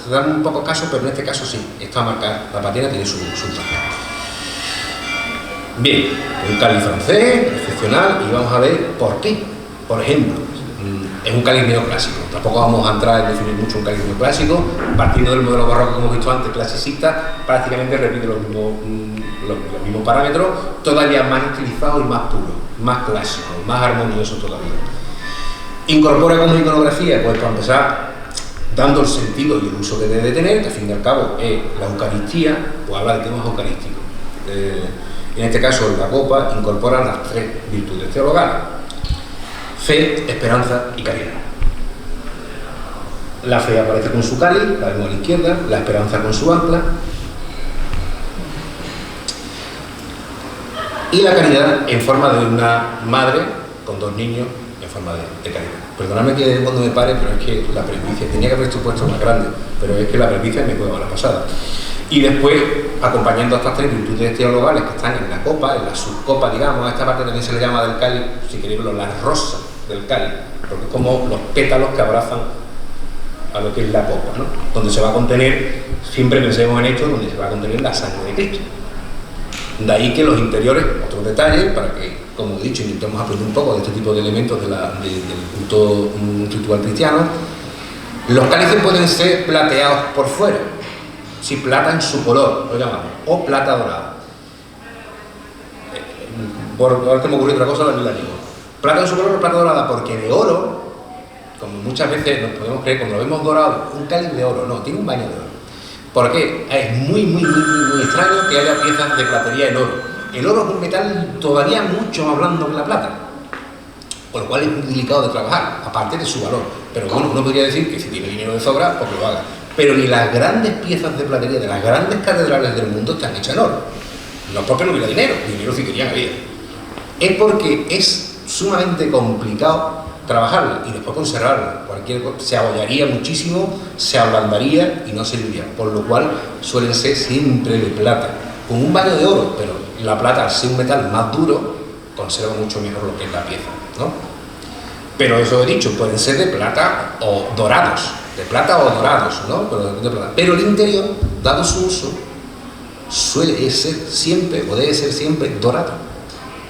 se dan un poco caso, pero en este caso sí, está marcada, la patena tiene su traje. Bien, un cáliz francés, excepcional, y vamos a ver por qué. Por ejemplo, es un cáliz neoclásico, tampoco vamos a entrar en definir mucho un cáliz neoclásico, partiendo del modelo barroco que hemos visto antes, clasicista, prácticamente repite los mismos parámetros, todavía más estilizado y más puro, más clásico, más armonioso todavía. Incorpora como iconografía, pues para empezar, dando el sentido y el uso que debe tener, que al fin y al cabo es la Eucaristía, pues habla de temas eucarísticos. En este caso, la copa incorpora las 3 virtudes teologales: fe, esperanza y caridad. La fe aparece con su cáliz, la vemos a la izquierda, la esperanza con su ancla, y la caridad en forma de una madre con 2 niños en forma de caridad. Perdonadme que cuando me pare, pero es que la presbicia, tenía que haber puesto más grande, pero es que la presbicia me juega la pasada. Y después, acompañando a estas 3 virtudes teologales que están en la copa, en la subcopa, digamos, a esta parte también se le llama del cáliz, si queréis verlo, la rosa del cáliz, porque es como los pétalos que abrazan a lo que es la copa, ¿no? Donde se va a contener, siempre pensemos en esto, donde se va a contener la sangre de Cristo. De ahí que los interiores, otros detalles, para que, como he dicho, intentemos aprender un poco de este tipo de elementos del culto ritual cristiano. Los cálices pueden ser plateados por fuera, si plata en su color, lo llamamos, o plata dorada. Ahora que me ocurrió otra cosa, también la digo. Plata en su color o plata dorada, porque de oro, como muchas veces nos podemos creer, cuando lo vemos dorado, un cáliz de oro, no, tiene un baño de oro. ¿Por qué? Es muy extraño que haya piezas de platería en oro. El oro es un metal todavía mucho más blando que la plata, por lo cual es muy delicado de trabajar, aparte de su valor. Pero bueno, uno podría decir que si tiene dinero de sobra, pues que lo haga. Pero ni las grandes piezas de platería de las grandes catedrales del mundo están hechas en oro. No porque no hubiera dinero sí querían había. Es porque es sumamente complicado trabajarla y después conservarla. Cualquier cosa se abollaría muchísimo, se ablandaría y no serviría. Por lo cual suelen ser siempre de plata, con un baño de oro, pero la plata, al ser un metal más duro, conserva mucho mejor lo que es la pieza, ¿no? Pero eso he dicho, pueden ser de plata o dorados, ¿no? Pero el interior, dado su uso, suele ser siempre, o debe ser siempre, dorado,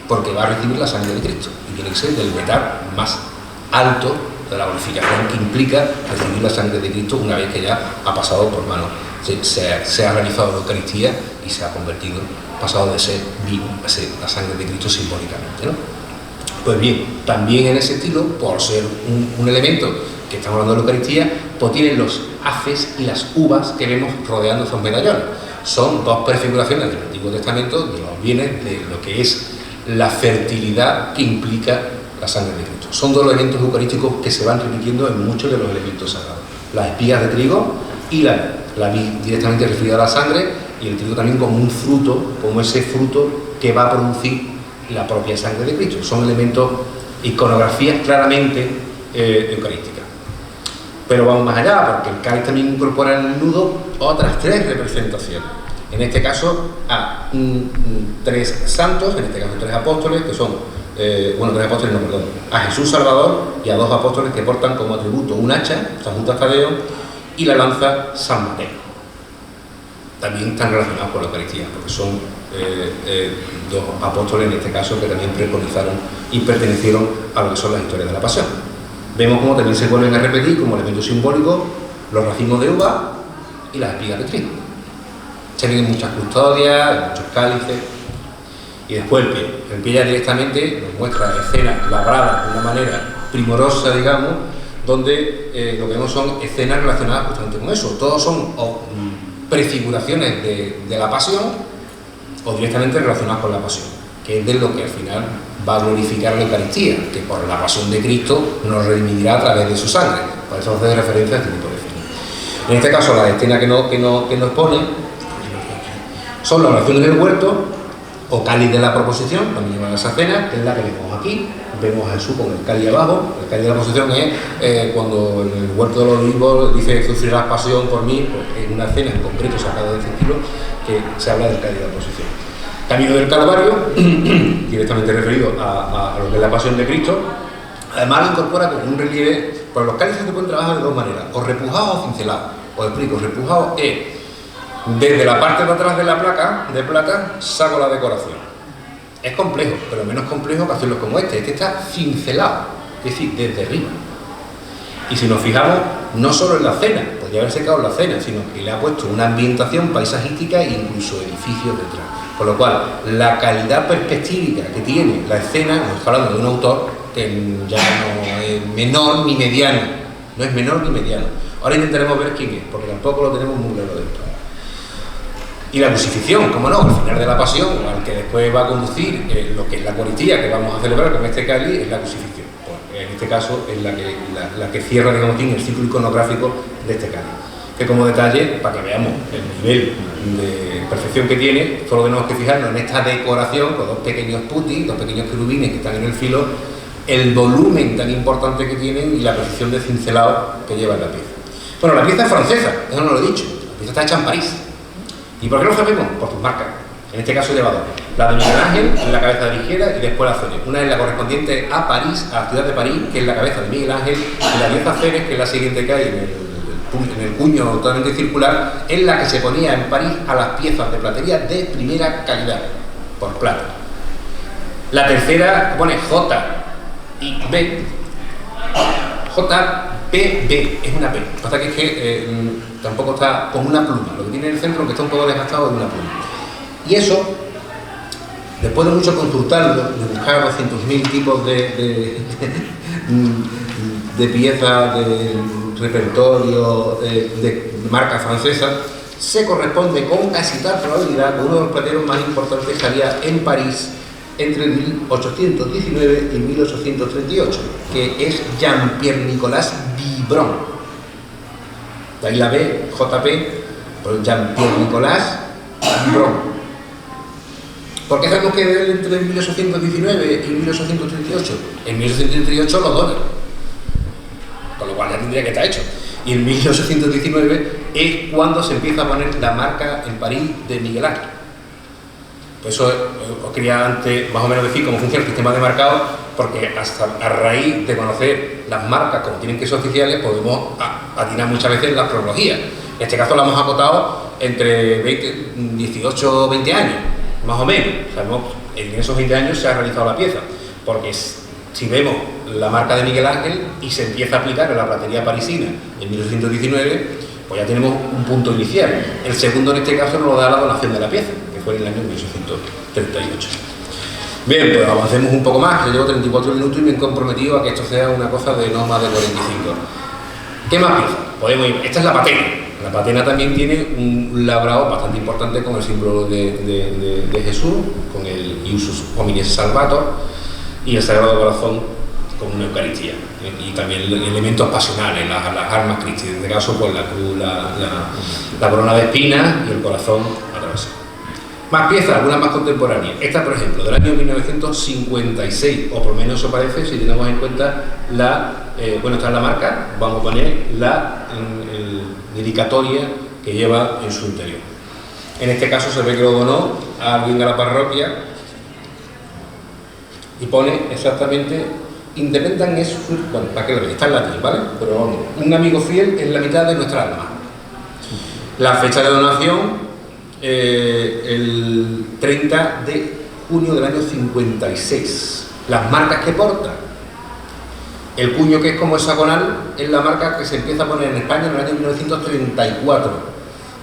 porque va a recibir la sangre de Cristo y tiene que ser del metal más alto de la glorificación que implica recibir la sangre de Cristo una vez que ya ha pasado por manos, se ha realizado la Eucaristía y se ha convertido, pasado de ser vivo a ser la sangre de Cristo simbólicamente, ¿no? Pues bien, también en ese estilo, por ser un elemento que estamos hablando de la Eucaristía, pues tienen los haces y las uvas que vemos rodeando esos medallones. Son 2 prefiguraciones del Antiguo Testamento de los bienes de lo que es la fertilidad que implica la sangre de Cristo. Son 2 elementos eucarísticos que se van repitiendo en muchos de los elementos sagrados. Las espigas de trigo y la vid directamente referida a la sangre, y el trigo también como un fruto, como ese fruto que va a producir la propia sangre de Cristo. Son elementos, iconografías claramente eucarísticas. Pero vamos más allá, porque el cáliz también incorpora en el nudo otras 3 representaciones. En este caso a 3 santos, en este caso 3 apóstoles, que son, 3 apóstoles no, perdón, a Jesús Salvador y a 2 apóstoles que portan como atributo un hacha, San Judas Tadeo, y la lanza San Mateo. También están relacionados con la Eucaristía, porque son 2 apóstoles en este caso que también preconizaron y pertenecieron a lo que son las historias de la Pasión. Vemos cómo también se vuelven a repetir como elemento simbólico los racimos de uva y las espigas de trigo. Se ven muchas custodias, muchos cálices, y después el pie ya directamente nos muestra escenas labradas de una manera primorosa, digamos, donde lo que vemos son escenas relacionadas justamente con eso. Todos son prefiguraciones de la Pasión o directamente relacionadas con la Pasión, que es de lo que al final va a glorificar la Eucaristía, que por la Pasión de Cristo nos redimirá a través de su sangre. Por eso hace referencia a este tipo de escenas. En este caso, la escena que nos pone son las oraciones del huerto o cáliz de la proposición, también llevan esa cena, que es la que vemos aquí. Vemos a Jesús con el cáliz abajo. El cáliz de la proposición es cuando en el huerto de los olivos dice sufrirás pasión por mí, pues es una cena en concreto sacada de ese estilo que se habla del cáliz de la proposición. Camino del Calvario, directamente referido a lo que es la pasión de Cristo. Además lo incorpora con un relieve, pues los cálices se pueden trabajar de dos maneras, o repujados o cincelados. Os explico, repujado es desde la parte de atrás de la placa de plata saco la decoración. Es complejo, pero menos complejo que hacerlo como este. Este está cincelado, es decir, desde arriba. Y si nos fijamos, no solo en la cena, podría haber secado la cena, sino que le ha puesto una ambientación paisajística e incluso edificios detrás. Con lo cual, la calidad perspectívica que tiene la escena, nos está hablando de un autor que ya no es menor ni mediano. No es menor ni mediano. Ahora intentaremos ver quién es, porque tampoco lo tenemos muy claro dentro. Y la crucifixión, como no, al final de la pasión, al que después va a conducir lo que es la Eucaristía que vamos a celebrar con este cáliz, es la crucifixión. Pues en este caso es la que cierra, digamos, el ciclo iconográfico de este cáliz. Que como detalle, para que veamos el nivel de perfección que tiene, solo tenemos que fijarnos en esta decoración con dos pequeños putis, dos pequeños querubines que están en el filo, el volumen tan importante que tienen y la precisión de cincelado que lleva en la pieza. Bueno, la pieza es francesa, eso no lo he dicho, la pieza está hecha en París. ¿Y por qué lo sabemos? Por sus marcas. En este caso lleva dos. La de Miguel Ángel en la cabeza de la izquierda y después la Ceres. Una es la correspondiente a París, a la ciudad de París, que es la cabeza de Miguel Ángel, y la 10 Ceres, que es la siguiente que hay en el cuño totalmente circular, es la que se ponía en París a las piezas de platería de primera calidad, por plata. La tercera pone J y B. JPB, es una P. Pasa que es que tampoco está con una pluma. Lo que tiene en el centro, que está un poco desgastado, es una pluma. Y eso, después de mucho consultarlo, de buscar 200.000 tipos de piezas, de repertorio, de marca francesa, se corresponde con casi tal probabilidad con uno de los plateros más importantes que había en París entre 1819 y 1838, que es Jean-Pierre Nicolas Vibron. De ahí la B, JP, por Jean-Pierre Nicolas Vibron. ¿Por qué sabemos que él entre 1819 y 1838? En 1838 lo dona, con lo cual ya tendría que estar hecho. Y en 1819 es cuando se empieza a poner la marca en París de Miguel Ángel. Por eso os quería antes más o menos decir cómo funciona el sistema de marcado, porque hasta a raíz de conocer las marcas como tienen que ser oficiales podemos atinar muchas veces las cronologías. En este caso la hemos acotado entre 18 o 20 años, más o menos. Sabemos en esos 20 años se ha realizado la pieza, porque si vemos la marca de Miguel Ángel y se empieza a aplicar en la platería parisina en 1819, pues ya tenemos un punto inicial. El segundo en este caso nos lo da la donación de la pieza, que fue en el año 1838. Bien, pues avancemos un poco más. Yo llevo 34 minutos y me he comprometido a que esto sea una cosa de no más de 45. ¿Qué más pieza? Podemos ir. Esta es la patena. La patena también tiene un labrado bastante importante con el símbolo de Jesús, con el Iusus Hominis Salvator y el Sagrado Corazón con una Eucaristía. Y también elementos pasionales, las armas Christi. En este caso, pues la cruz, la corona de espinas y el corazón atravesado. Más piezas, algunas más contemporáneas. Esta, por ejemplo, del año 1956, o por lo menos eso parece, si tenemos en cuenta bueno, está en la marca, vamos a poner la dedicatoria que lleva en su interior. En este caso se ve que lo donó a alguien de la parroquia y pone exactamente Independam es, bueno, para que lo veáis, está en latín, ¿vale? Pero vamos, un amigo fiel es la mitad de nuestra alma. La fecha de donación, el 30 de junio del año 56. Las marcas que porta. El cuño, que es como hexagonal, es la marca que se empieza a poner en España en el año 1934,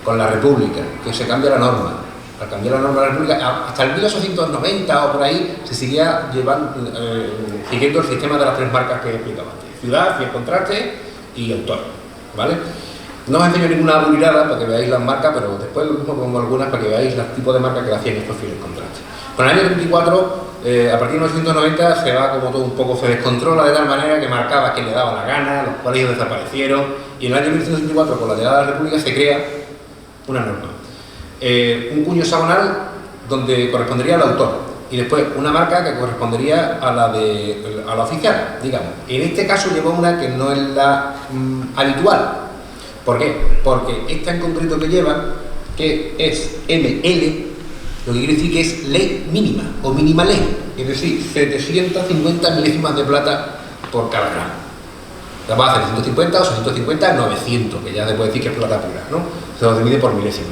con la República, que se cambia la norma. Al cambiar la norma de la República, hasta el 1890 o por ahí, se seguía siguiendo el sistema de las tres marcas que explicaba antes: ciudad, fiel contraste y autor, ¿vale? No os enseño ninguna bulirada para que veáis las marcas, pero después lo mismo pongo algunas para que veáis los tipos de marcas que hacían estos fieles contrastes. Con el año 34, a partir de 1990, se va como todo un poco, se descontrola de tal manera que marcaba a quien le daba la gana, los colegios desaparecieron, y en el año 1964, con la llegada de la República, se crea una norma. Un cuño hexagonal donde correspondería al autor, y después una marca que correspondería a la oficial, digamos. En este caso llevo una que no es la habitual. ¿Por qué? Porque esta en concreto que lleva, que es ML, lo que quiere decir que es ley mínima o mínima ley, es decir, 750 milésimas de plata por cada gramo. La va a hacer 150, 850, 900, que ya se puede decir que es plata pura, ¿no? Se lo divide por milésimas.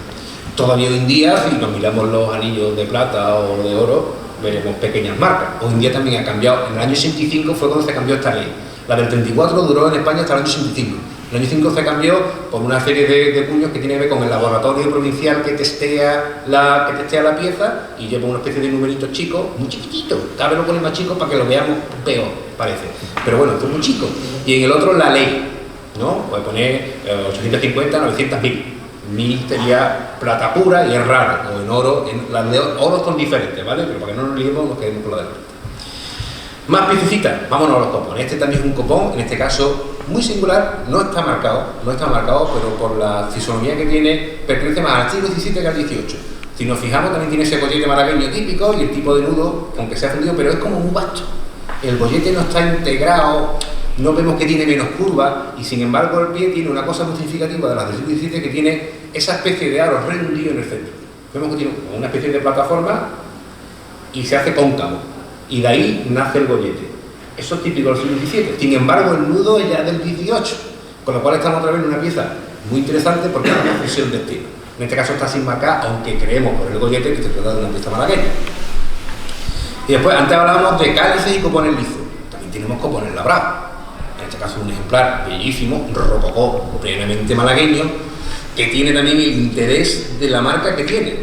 Todavía hoy en día, si nos miramos los anillos de plata o de oro, veremos pequeñas marcas. Hoy en día también ha cambiado. En el año 85 fue cuando se cambió esta ley. La del 34 duró en España hasta el año 85. En el año 5 se cambió por una serie de puños que tiene que ver con el laboratorio provincial que testea la pieza y lleva una especie de numeritos chicos, muy chiquititos. Cada vez lo ponen más chicos para que lo veamos peor, parece. Pero bueno, esto es muy chico. Y en el otro la ley, ¿no? Puede poner 850, 900, 1000. 1000 sería plata pura y es raro, o en oro. Las de oro son diferentes, ¿vale? Pero para que no nos liemos, nos quedemos con la de plata. Más piececitas, vámonos a los copones. Este también es un copón, en este caso muy singular, no está marcado, pero por la fisonomía que tiene, pertenece más al siglo XVII que al XVIII. Si nos fijamos, también tiene ese bollete malagueño típico y el tipo de nudo, aunque sea fundido, pero es como muy vasto. El bollete no está integrado, no vemos que tiene menos curva, y sin embargo el pie tiene una cosa muy significativa de las del siglo XVII, que tiene esa especie de aro redondeado en el centro. Vemos que tiene una especie de plataforma y se hace cóncavo, y de ahí nace el bollete. Eso es típico del siglo XVII. Sin embargo, el nudo es ya del XVIII, con lo cual estamos otra vez en una pieza muy interesante porque es una fusión de estilo. En este caso está sin marcar, aunque creemos por el bollete que se trata de una pieza malagueña. Y después, antes hablábamos de cálices y copones lizos. También tenemos copones labrados. En este caso, un ejemplar bellísimo, rococó, plenamente malagueño, que tiene también el interés de la marca que tiene.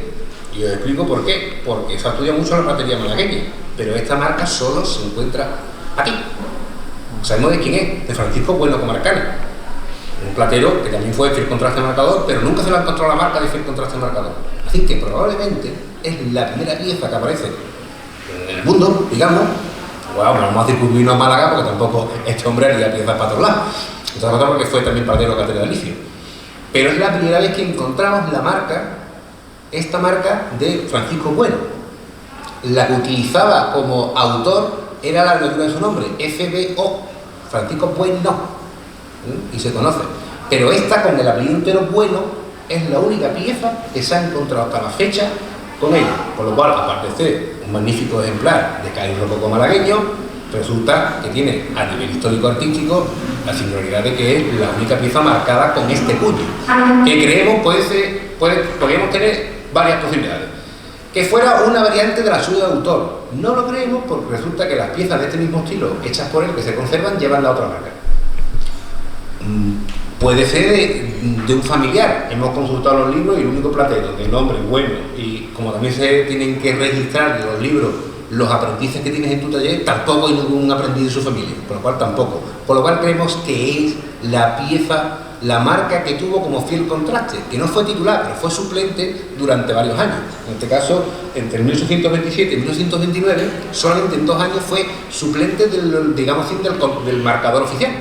Y os explico por qué. Porque se estudia mucho la platería malagueña, pero esta marca solo se encuentra aquí. Sabemos de quién es, de Francisco Bueno Comarcani, un platero que también fue fiel contraste marcador, pero nunca se le encontró la marca de fiel contraste marcador. Así que probablemente es la primera pieza que aparece en el mundo, digamos. Bueno, no vamos a circunscribirnos a Málaga porque tampoco este hombre haría piezas para todos lados. Otra cosa porque fue también platero catedralicio. Pero es la primera vez que encontramos la marca, esta marca de Francisco Bueno. La que utilizaba como autor era la abreviatura de su nombre, FBO, Francisco Bueno, y se conoce. Pero esta, con el apellido entero Bueno, es la única pieza que se ha encontrado hasta la fecha con ella. Con lo cual, aparte de ser un magnífico ejemplar de cáliz rococó malagueño, resulta que tiene, a nivel histórico-artístico, la singularidad de que es la única pieza marcada con este cuño, que creemos podríamos tener varias posibilidades. Que fuera una variante de la suya de autor. No lo creemos porque resulta que las piezas de este mismo estilo, hechas por él, que se conservan, llevan la otra marca. Puede ser de un familiar. Hemos consultado los libros y el único platero de nombre Bueno, y como también se tienen que registrar en los libros los aprendices que tienes en tu taller, tampoco hay ningún aprendiz de su familia, por lo cual tampoco. Por lo cual creemos que es la pieza, la marca que tuvo como fiel contraste, que no fue titular, pero fue suplente durante varios años. En este caso, entre 1827 y 1929, solamente en 2 años fue suplente del marcador oficial.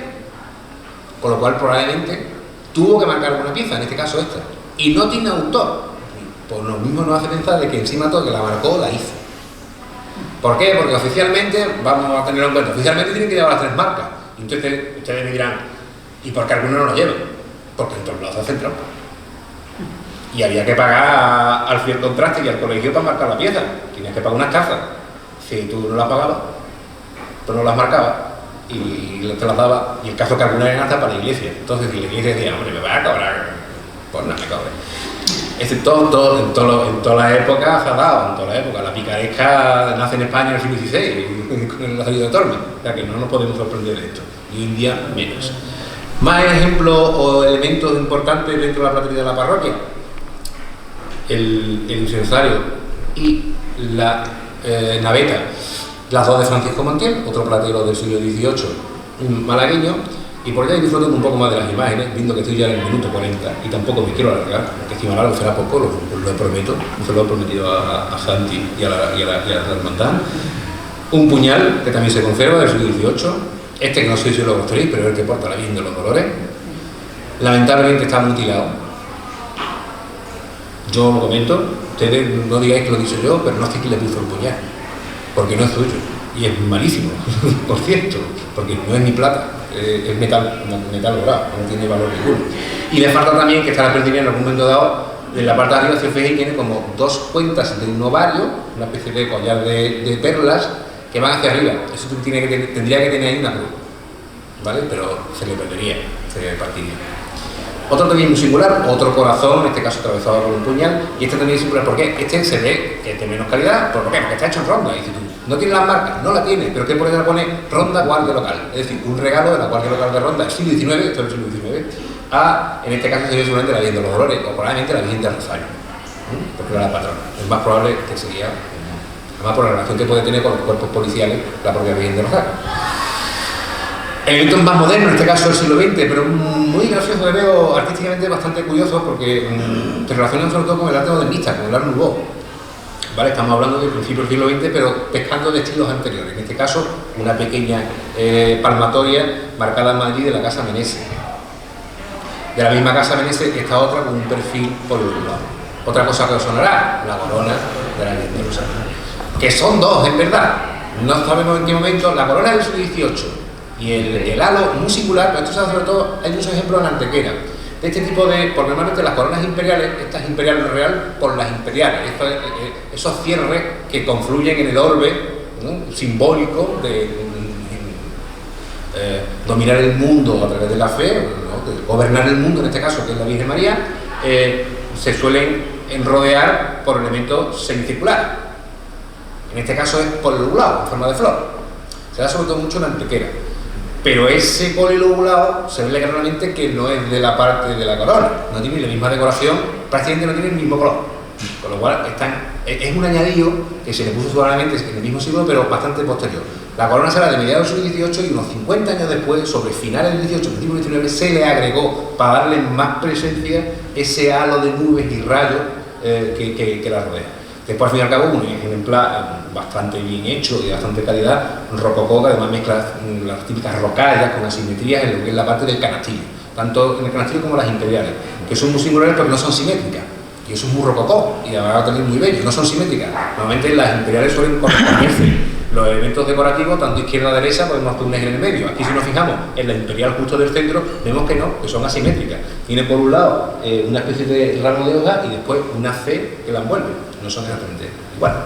Con lo cual, probablemente, tuvo que marcar alguna pieza, en este caso esta. Y no tiene autor. Por lo mismo nos hace pensar de que encima todo que la marcó, la hizo. ¿Por qué? Porque oficialmente, vamos a tenerlo en cuenta, oficialmente tienen que llevar las 3 marcas. Y entonces ustedes me dirán, ¿y por qué algunos no lo llevan? Porque en todos lados hacen trampa. Y había que pagar al fiel contraste y al colegio para marcar la pieza. Tenías que pagar unas casas. Si tú no las pagabas, pues no las marcabas y te las dabas. Y el caso es que algunas eran hasta para la iglesia. Entonces, si la iglesia decía, hombre, me vas a cobrar, pues no me cobres. En todas las épocas se ha dado, en todas las épocas. La picaresca nace en España en el siglo XVI, con la salida de Tormes. O sea que no nos podemos sorprender de esto. Y hoy en día menos. Más ejemplos o elementos importantes dentro de la platería de la parroquia. El incensario y la naveta, las 2 de Francisco Montiel, otro platero del siglo XVIII, un malagueño. Y por allá disfruten un poco más de las imágenes, viendo que estoy ya en el minuto 40 y tampoco me quiero alargar, porque si me alargo será poco, lo prometo, se lo he prometido a Santi y a la hermandad. Un puñal que también se conserva del siglo XVIII, este que no sé si lo mostraréis, pero es el que porta la Virgen de los Dolores. Lamentablemente está mutilado. Yo lo comento, ustedes no digáis que lo he dicho yo, pero no sé quién le puso el puñal, porque no es suyo, y es malísimo, por cierto, porque no es ni plata, es metal dorado, no tiene valor ninguno. Y le falta también que esta la perdiría en algún momento dado, en la parte de arriba, si os fijáis, tiene como dos cuentas de un ovario, una especie de collar de perlas, que van hacia arriba. Eso tendría que tener ahí una cruz, ¿vale? Pero se le perdería, se le partiría. Otro también muy singular, otro corazón, en este caso atravesado con un puñal, y este también es singular porque este se ve que es de menos calidad. ¿Por qué? Porque está hecho en ronda. Y dices tú, no tiene las marcas, no la tiene, pero ¿qué por qué le pone Ronda Guardia Local? Es decir, un regalo de la Guardia Local de Ronda del siglo XIX, esto es el siglo XIX, en este caso sería seguramente la Virgen de los Dolores, o probablemente la Virgen del Rosario, porque era la patrona. Es más probable que sería, además por la relación que puede tener con los cuerpos policiales, la propia Virgen del Rosario. Elementos más modernos, en este caso del siglo XX, pero muy gracioso, le veo artísticamente bastante curioso porque se relacionan sobre todo con el arte modernista, con el Art Nouveau. ¿Vale? Estamos hablando del principio del siglo XX, pero pescando de estilos anteriores. En este caso, una pequeña palmatoria marcada en Madrid de la Casa Meneses. De la misma Casa Meneses, esta otra con un perfil poligonal. Otra cosa que os sonará, la corona de la Virgen del Rosario. Que son dos, en verdad. No sabemos en qué momento. La corona del siglo XVIII y el halo muy singular, pero esto sobre todo, hay muchos ejemplos en Antequera. De este tipo de, por normalmente las coronas imperiales, esta es imperial no real por las imperiales, esos cierres que confluyen en el orbe, ¿no?, simbólico de dominar el mundo a través de la fe, ¿no?, de gobernar el mundo en este caso, que es la Virgen María, se suelen rodear por elementos semicirculares. En este caso es polilobulado, en forma de flor. Se da sobre todo mucho en Antequera. Pero ese polilobulado se ve claramente que no es de la parte de la corona, no tiene la misma decoración, prácticamente no tiene el mismo color. Con lo cual es un añadido que se le puso seguramente en el mismo siglo, pero bastante posterior. La corona será de mediados del siglo XVIII y unos 50 años después, sobre finales del XVIII, principios del XIX, se le agregó para darle más presencia ese halo de nubes y rayos que la rodea. Después, al fin y al cabo, un ejemplar bastante bien hecho y de bastante calidad, un rococó que además mezcla las típicas rocallas con asimetrías en lo que es la parte del canastillo, tanto en el canastillo como las imperiales, que son muy singulares porque no son simétricas, y eso es muy rococó, y además también muy bello, no son simétricas. Normalmente las imperiales suelen corresponderse los elementos decorativos, tanto izquierda a derecha, podemos hacer un eje en el medio. Aquí, si nos fijamos en la imperial justo del centro, vemos que no, que son asimétricas. Tiene por un lado una especie de ramo de hoja y después una C que la envuelve. No son exactamente igual.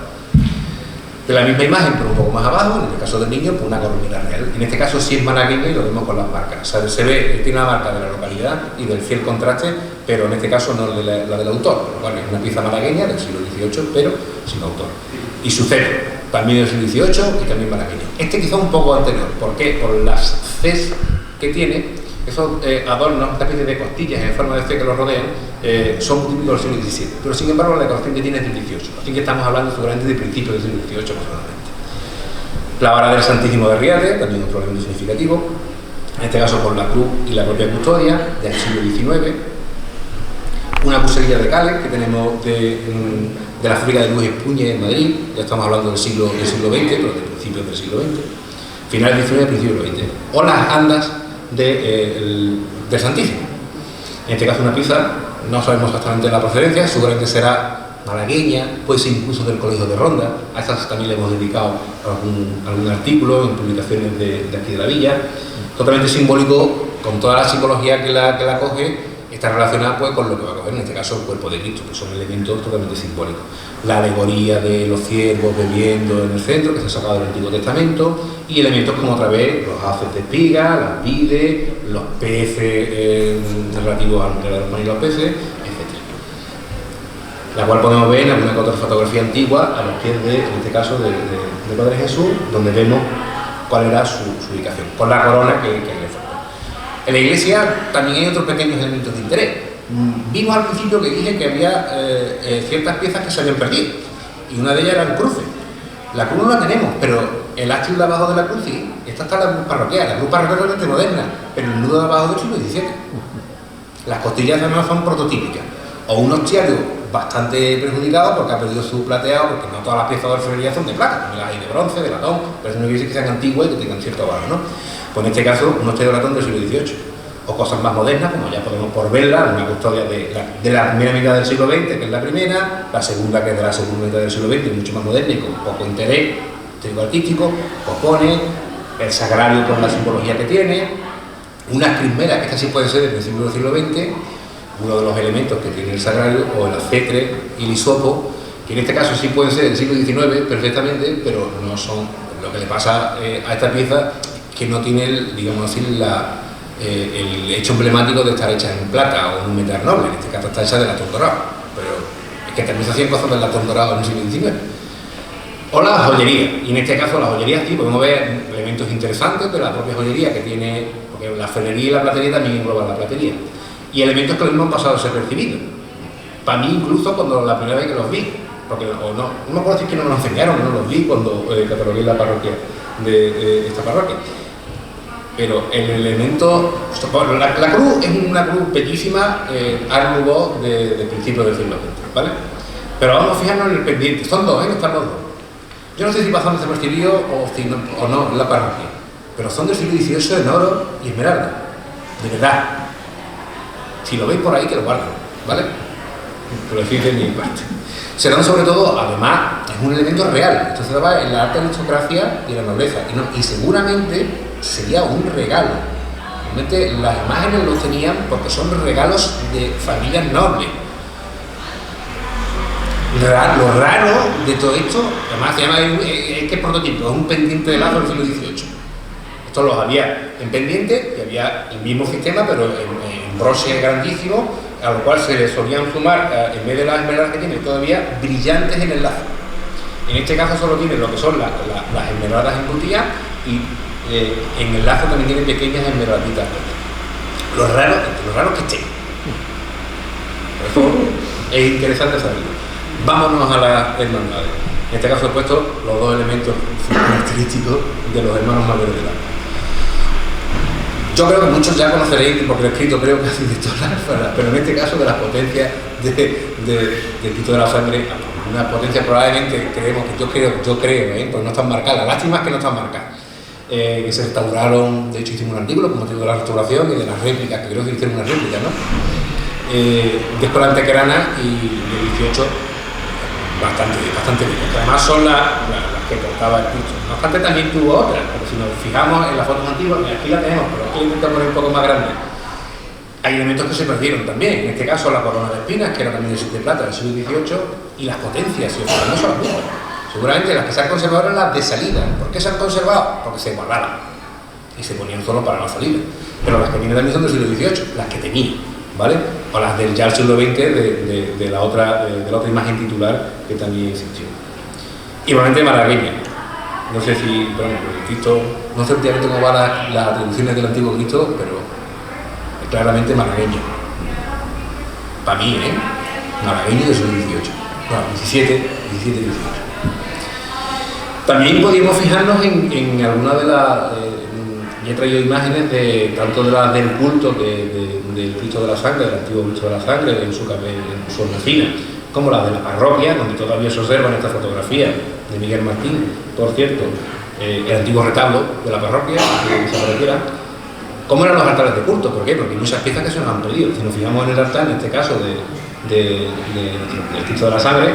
De la misma imagen, pero un poco más abajo, en el caso del niño, pues una coronilla real. En este caso sí es malagueño y lo vemos con las marcas. O sea, se ve, tiene la marca de la localidad y del fiel contraste, pero en este caso no la del autor. Bueno, es una pieza malagueña del siglo XVIII, pero sin autor. Y su cetro, también del siglo XVIII y también malagueño. Este quizá un poco anterior. ¿Por qué? Por las Cs que tiene. Esos adornos, esta especie de costillas en forma de C que los rodean, son típicos del siglo XVII, pero sin embargo la decoración que tiene es del XVIII, así que estamos hablando seguramente del principio del siglo XVIII aproximadamente. La vara del Santísimo de Riate, también otro elemento significativo, en este caso por la cruz y la propia custodia del siglo XIX, una pulserilla de Cales que tenemos de la fábrica de Luis Espuñe en Madrid, ya estamos hablando del siglo XX, pero de principios del siglo XX, finales del XIX y principios del XX, o las andas del Santísimo. En este caso una pieza, no sabemos exactamente la procedencia, seguramente será malagueña, puede ser incluso del Colegio de Ronda. A estas también le hemos dedicado algún artículo en publicaciones de aquí de la villa. Totalmente simbólico, con toda la psicología que la coge, está relacionada pues con lo que va a coger, en este caso el cuerpo de Cristo, que son elementos totalmente simbólicos. La alegoría de los ciervos bebiendo en el centro, que se ha sacado del Antiguo Testamento, y elementos como otra vez los haces de espiga, las vides, los peces relativos al mineral humano y los peces, etc. La cual podemos ver en alguna que otra fotografía antigua a los pies de, en este caso, de Padre Jesús, donde vemos cuál era su ubicación, con la corona que le falta. En la iglesia también hay otros pequeños elementos de interés. Vimos al principio que dije que había ciertas piezas que se habían perdido, y una de ellas era el cruce. La cruz no la tenemos, pero el hacha de abajo de la cruz sí. Esta está la cruz parroquial. La cruz parroquial es realmente moderna, pero el nudo de abajo del siglo XVII. Las costillas además son prototípicas. O un hostiario bastante perjudicado porque ha perdido su plateado, porque no todas las piezas de orfebrería son de plata, también las hay de bronce, de latón, pero eso no quiere decir que sean antiguas y que tengan cierto valor, ¿no? Pues en este caso, un hostiario de latón del siglo XVIII. o cosas más modernas, como ya podemos por verla, una custodia de la primera mitad del siglo XX, que es la primera, la segunda, que es de la segunda mitad del siglo XX, mucho más moderna y con poco interés artístico, pone el sagrario con la simbología que tiene, unas crismeras, que esta sí puede ser del principio del siglo XX, uno de los elementos que tiene el sagrario, o el acetre y el hisopo, que en este caso sí pueden ser del siglo XIX perfectamente, pero no son. Lo que le pasa a esta pieza, que no tiene, digamos así, el hecho emblemático de estar hecha en plata o en un metal noble. En este caso está hecha de latón dorado, pero es que también se hacían cosas del latón dorado en el siglo XIX. O la joyería, y en este caso la joyería sí podemos ver elementos interesantes de la propia joyería que tiene, porque la ferrería y la platería también engloban la platería, y elementos que los mismos han pasado desapercibidos. Para mí, incluso cuando la primera vez que los vi, porque no me puedo decir que no me los enseñaron, no los vi cuando catalogué la parroquia de esta parroquia. Pero el elemento, la cruz es una cruz bellísima, Art Nouveau de principios del siglo XX, ¿vale? Pero vamos a fijarnos en el pendiente, son dos, están los dos. Yo no sé si pasaron desapercibidos o no en la parroquia, pero son del siglo XVIII en oro y esmeralda, de verdad. Si lo veis por ahí, que lo guarden, ¿vale? Por decir de mi parte. Se dan sobre todo, además, es un elemento real. Esto se daba en la alta aristocracia y la nobleza. Y seguramente sería un regalo. Realmente las imágenes los tenían porque son regalos de familias nobles. Lo raro de todo esto, además se llama, es que es prototipo, es un pendiente de lazo del siglo XVIII. Estos los había en pendiente y había el mismo sistema, pero en broche grandísimo, a lo cual se le solían sumar, en vez de las esmeraldas que tiene, todavía brillantes en el lazo. En este caso solo tiene lo que son las esmeraldas embutidas y en el lazo también tiene pequeñas esmeralditas. Lo raro que esté. Por eso es interesante saberlo. Vámonos a las hermandades. En este caso he puesto los dos elementos característicos de los hermanos mayores de edad. Yo creo que muchos ya conoceréis, porque lo he escrito creo casi de todas las faras, pero en este caso de las potencias del Cristo de la Sangre, una potencia probablemente creemos que yo creo, pues no están marcadas, la lástima es que no están marcadas, que se restauraron, de hecho hicimos un artículo como motivo de la restauración y de las réplicas, que creo que hicieron una réplica, ¿no? De escuela antequerana y de 18 bastante bien, que además son las que portaba el Cristo. No obstante, también tuvo otras, porque si nos fijamos en las fotos antiguas, aquí la tenemos, pero aquí la intentamos poner un poco más grande. Hay elementos que se perdieron también, en este caso la corona de espinas, que era también de plata del siglo XVIII, y las potencias, y no son las mismas. Seguramente las que se han conservado eran las de salida. ¿Por qué se han conservado? Porque se guardaban y se ponían solo para la salida. Pero las que tienen también son del siglo XVIII, las que tenían, ¿vale? O las del ya siglo XX de la otra imagen titular que también existió. Igualmente malagueña. No sé si, bueno, el Cristo, no sé últimamente cómo van las atribuciones del antiguo Cristo, pero es claramente malagueño. Para mí, malagueño del siglo XVIII. Bueno, 17, 18. También podríamos fijarnos en alguna de las... yo he traído imágenes tanto de las del culto del Cristo de la Sangre, del antiguo Cristo de la Sangre, en su hornacina, como las de la parroquia, donde todavía se observan esta fotografía de Miguel Martín, por cierto, el antiguo retablo de la parroquia, que se pareciera. ¿Cómo eran los altares de culto? ¿Por qué? Porque hay muchas piezas que se nos han perdido. Si nos fijamos en el altar, en este caso del Cristo de la Sangre,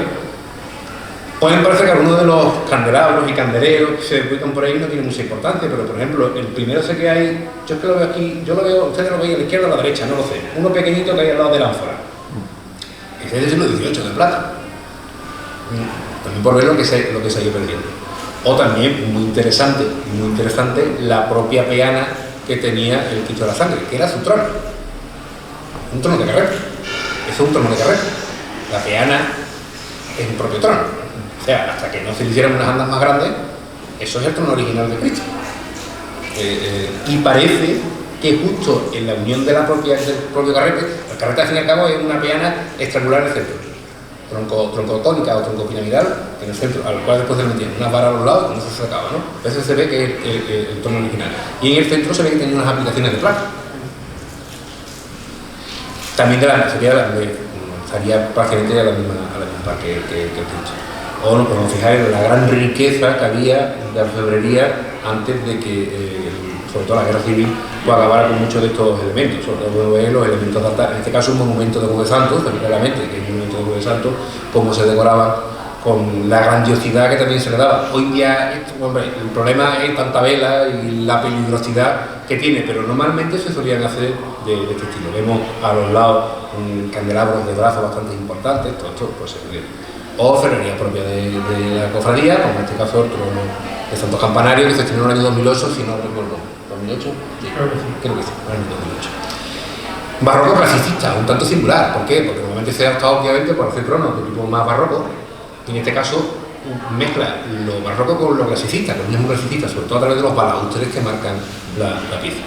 pueden parecer que algunos de los candelabros y candeleros que se ubican por ahí no tienen mucha importancia, pero por ejemplo, el primero sé que hay, yo es que lo veo aquí, yo lo veo, ustedes lo veis a la izquierda o a la derecha, no lo sé, uno pequeñito que hay al lado del ánfora. Ese es del siglo XVIII, de plata. También por ver lo que se ha ido perdiendo. O también, muy interesante, la propia peana que tenía el Cristo de la Sangre, que era su trono. Un trono de carreta. Eso es un trono de carreta. La peana es un propio trono. O sea, hasta que no se le hicieran unas andas más grandes, eso es el trono original de Cristo. Y parece que justo en la unión del propio carrete, el carrete al fin y al cabo es una peana extraangular en el centro, tronco cónica o tronco piramidal en el centro, al cual después se le metían unas varas a los lados y con eso se sacaba, ¿no? A veces se ve que es el trono original. Y en el centro se ve que tenía unas aplicaciones de plata. También estaría prácticamente a la misma que el Cristo. O nos podemos fijar en la gran riqueza que había de orfebrería antes de que sobre todo la guerra civil, pues acabara con muchos de estos elementos, sobre todo los elementos de altar. En este caso un monumento de Jueves Santos, claramente, que es un monumento de Jueves Santos, cómo se decoraba con la grandiosidad que también se le daba. Hoy día, hombre, el problema es tanta vela y la peligrosidad que tiene, pero normalmente se solían hacer de este estilo. Vemos a los lados candelabros de brazos bastante importantes, todo esto pues se ve. O ferrería propia de la cofradía, como en este caso el trono de Santos Campanarios, que se estrenó en el año 2008, si no recuerdo. ¿2008? Sí, creo que sí, en el año 2008. Barroco clasicista, un tanto singular. ¿Por qué? Porque normalmente se ha optado obviamente por hacer tronos de tipo más barroco, y en este caso mezcla lo barroco con lo clasicista, con el mismo clasicista, sobre todo a través de los balaustres que marcan la pieza.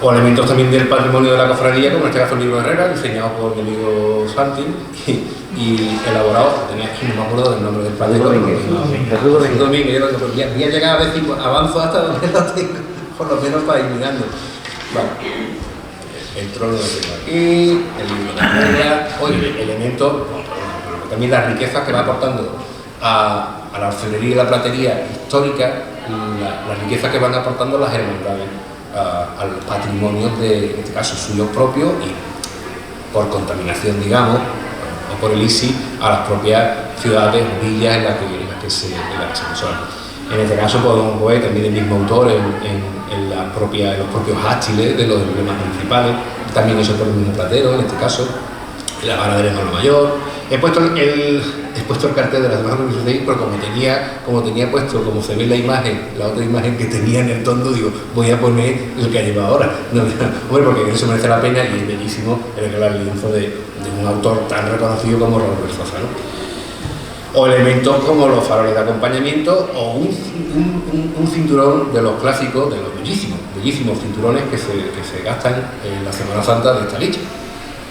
O elementos también del patrimonio de la cofradía, como en este caso el libro de Herrera, diseñado por mi amigo Santi y elaborado, tenía aquí, no me acuerdo del nombre del padre. Jesús Domínguez, ya llegaba a decir, avanzo hasta donde lo tengo, por lo menos para ir mirando. Vale. El trono lo tengo aquí, el libro de Herrera, oye, elementos, también las riquezas que va aportando a la orfebrería y la platería histórica, las riquezas que van aportando las hermandades al patrimonio en este caso suyo propio y por contaminación, digamos, o por el ISI, a las propias ciudades, villas en las que se usan. En este caso podemos ver también el mismo autor en los propios ástiles de los emblemas municipales, también eso por el mismo platero, en este caso, en la vara del hermano mayor. He puesto el cartel de la Semana 2016, pero como tenía puesto, como se ve en la imagen, la otra imagen que tenía en el tondo, digo, voy a poner el que lleva ahora. No, bueno, porque eso merece la pena y es bellísimo el lienzo de un autor tan reconocido como Robert Sosa, ¿no? O elementos como los faroles de acompañamiento o un cinturón de los clásicos, de los bellísimos cinturones que se gastan en la Semana Santa de esta licha.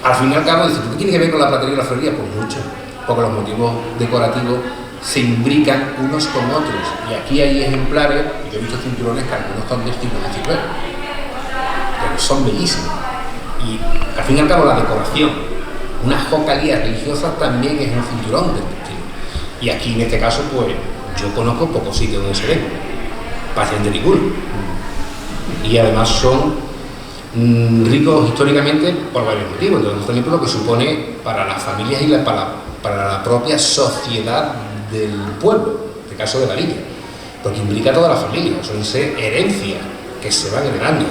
Al fin y al cabo, dices, ¿qué tiene que ver con la platería y la ferrería? Pues mucho, porque los motivos decorativos se imbrican unos con otros. Y aquí hay ejemplares, y yo he visto cinturones que algunos son de estilo mexicano, pero son bellísimos. Y al fin y al cabo, la decoración, una jocalía religiosa también es un cinturón de este estilo. Y aquí en este caso, pues yo conozco pocos sitios donde se ven, prácticamente ninguno. Y además son ricos históricamente por varios motivos. Entonces, también por lo que supone para las familias y para la propia sociedad del pueblo, en este caso de la villa, porque implica a toda la familia, son herencias que se van heredando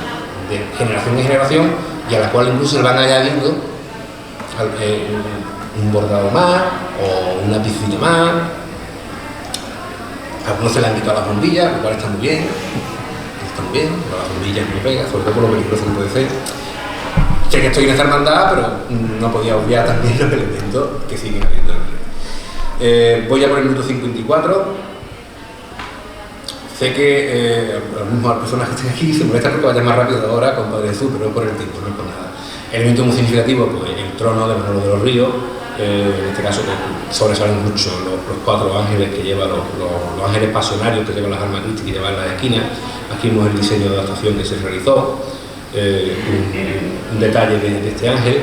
de generación en generación y a la cual incluso se van añadiendo un bordado más o una piscina más. A algunos se le han quitado las bombillas, lo cual está muy bien. También, las bombillas no pega, sobre todo por lo peligroso que puede ser. Sé que estoy en esta hermandad, pero no podía obviar también los elementos que siguen habiendo. Voy a por el minuto 54. Sé que a las personas que estén aquí se molestan porque vaya más rápido de ahora con Padre Jesús, pero no es por el tiempo, no es por nada. Elemento muy significativo, pues el trono de Manolo de los Ríos, en este caso sobresalen mucho los cuatro ángeles que llevan, los ángeles pasionarios que llevan las armas crísticas y llevan las esquinas. Aquí vemos el diseño de adaptación que se realizó, un detalle de este ángel.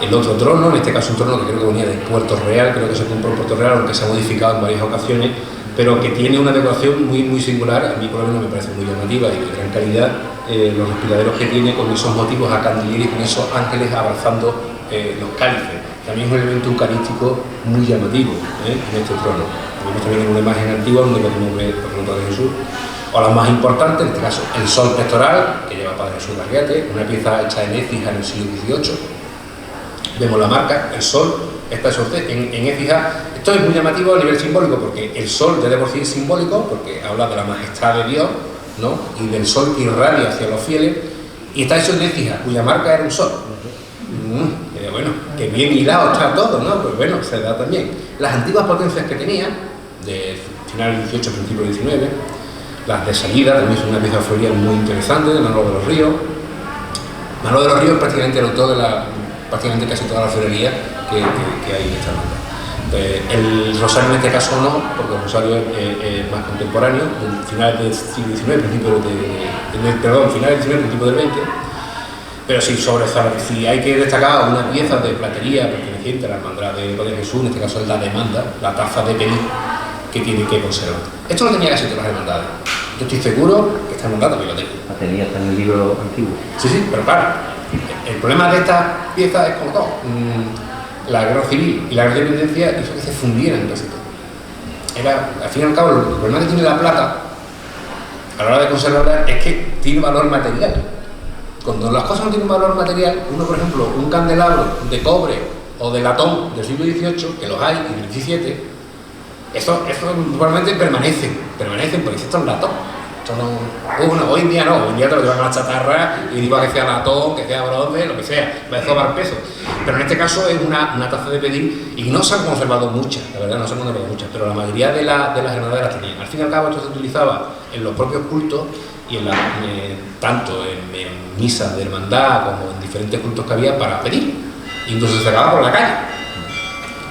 El otro trono, en este caso un trono que creo que venía de Puerto Real, creo que se compró en Puerto Real, aunque se ha modificado en varias ocasiones, pero que tiene una decoración muy singular. A mí por lo menos me parece muy llamativa y de gran calidad, los respiraderos que tiene con esos motivos a candelero y con esos ángeles abrazando los cálices. También es un elemento eucarístico muy llamativo en este trono. Tenemos también una imagen antigua donde podemos ver por ejemplo Padre Jesús. O las más importantes, en este caso el sol pectoral, que lleva Padre Jesús de Arriate, una pieza hecha en Écija en el siglo XVIII. Vemos la marca, el sol, está en Écija. Esto es muy llamativo a nivel simbólico, porque el sol ya de por sí es simbólico, porque habla de la majestad de Dios, ¿no? Y del sol que irradia hacia los fieles, y está hecho en Écija, cuya marca era un sol. Bueno, que bien hilado está todo, ¿no? Pues bueno, se da también. Las antiguas potencias que tenía, de final del 18, principio del 19, las de salida, también es una pieza de orfebrería muy interesante, de Manolo de los Ríos. Manolo de los Ríos es prácticamente el autor de prácticamente casi toda la orfebrería que hay en esta banda. El rosario en este caso no, porque el rosario es más contemporáneo, del final del siglo XIX, final del XIX, principio del XX. Pero sí, si hay que destacar una pieza de platería perteneciente a la hermandad de Padre Jesús, en este caso es la demanda, la taza de pedir que tiene que conservar. Esto lo tenía casi todas las hermandades. Yo estoy seguro que esta hermandad también lo tenía. La tenía hasta en el libro antiguo. Sí, sí, pero claro, el problema de estas piezas es como todo. La guerra civil y la guerra de independencia hizo que se fundieran casi todo. Al fin y al cabo, el problema que tiene la plata a la hora de conservarla es que tiene valor material. Cuando las cosas no tienen valor material, uno, por ejemplo, un candelabro de cobre o de latón del siglo XVIII, que los hay, y del XVII, eso normalmente permanecen porque esto es latón. Esto no, bueno, hoy en día no, hoy en día te lo llevan a la chatarra y digo que sea latón, que sea bronce, lo que sea, va a tomar peso. Pero en este caso es una taza de pedir y no se han conservado muchas, la verdad no se han conservado muchas, pero la mayoría de las hermandades las tenían. Al fin y al cabo esto se utilizaba en los propios cultos y tanto en misas de hermandad como en diferentes cultos que había para pedir. Y incluso se sacaba por la calle.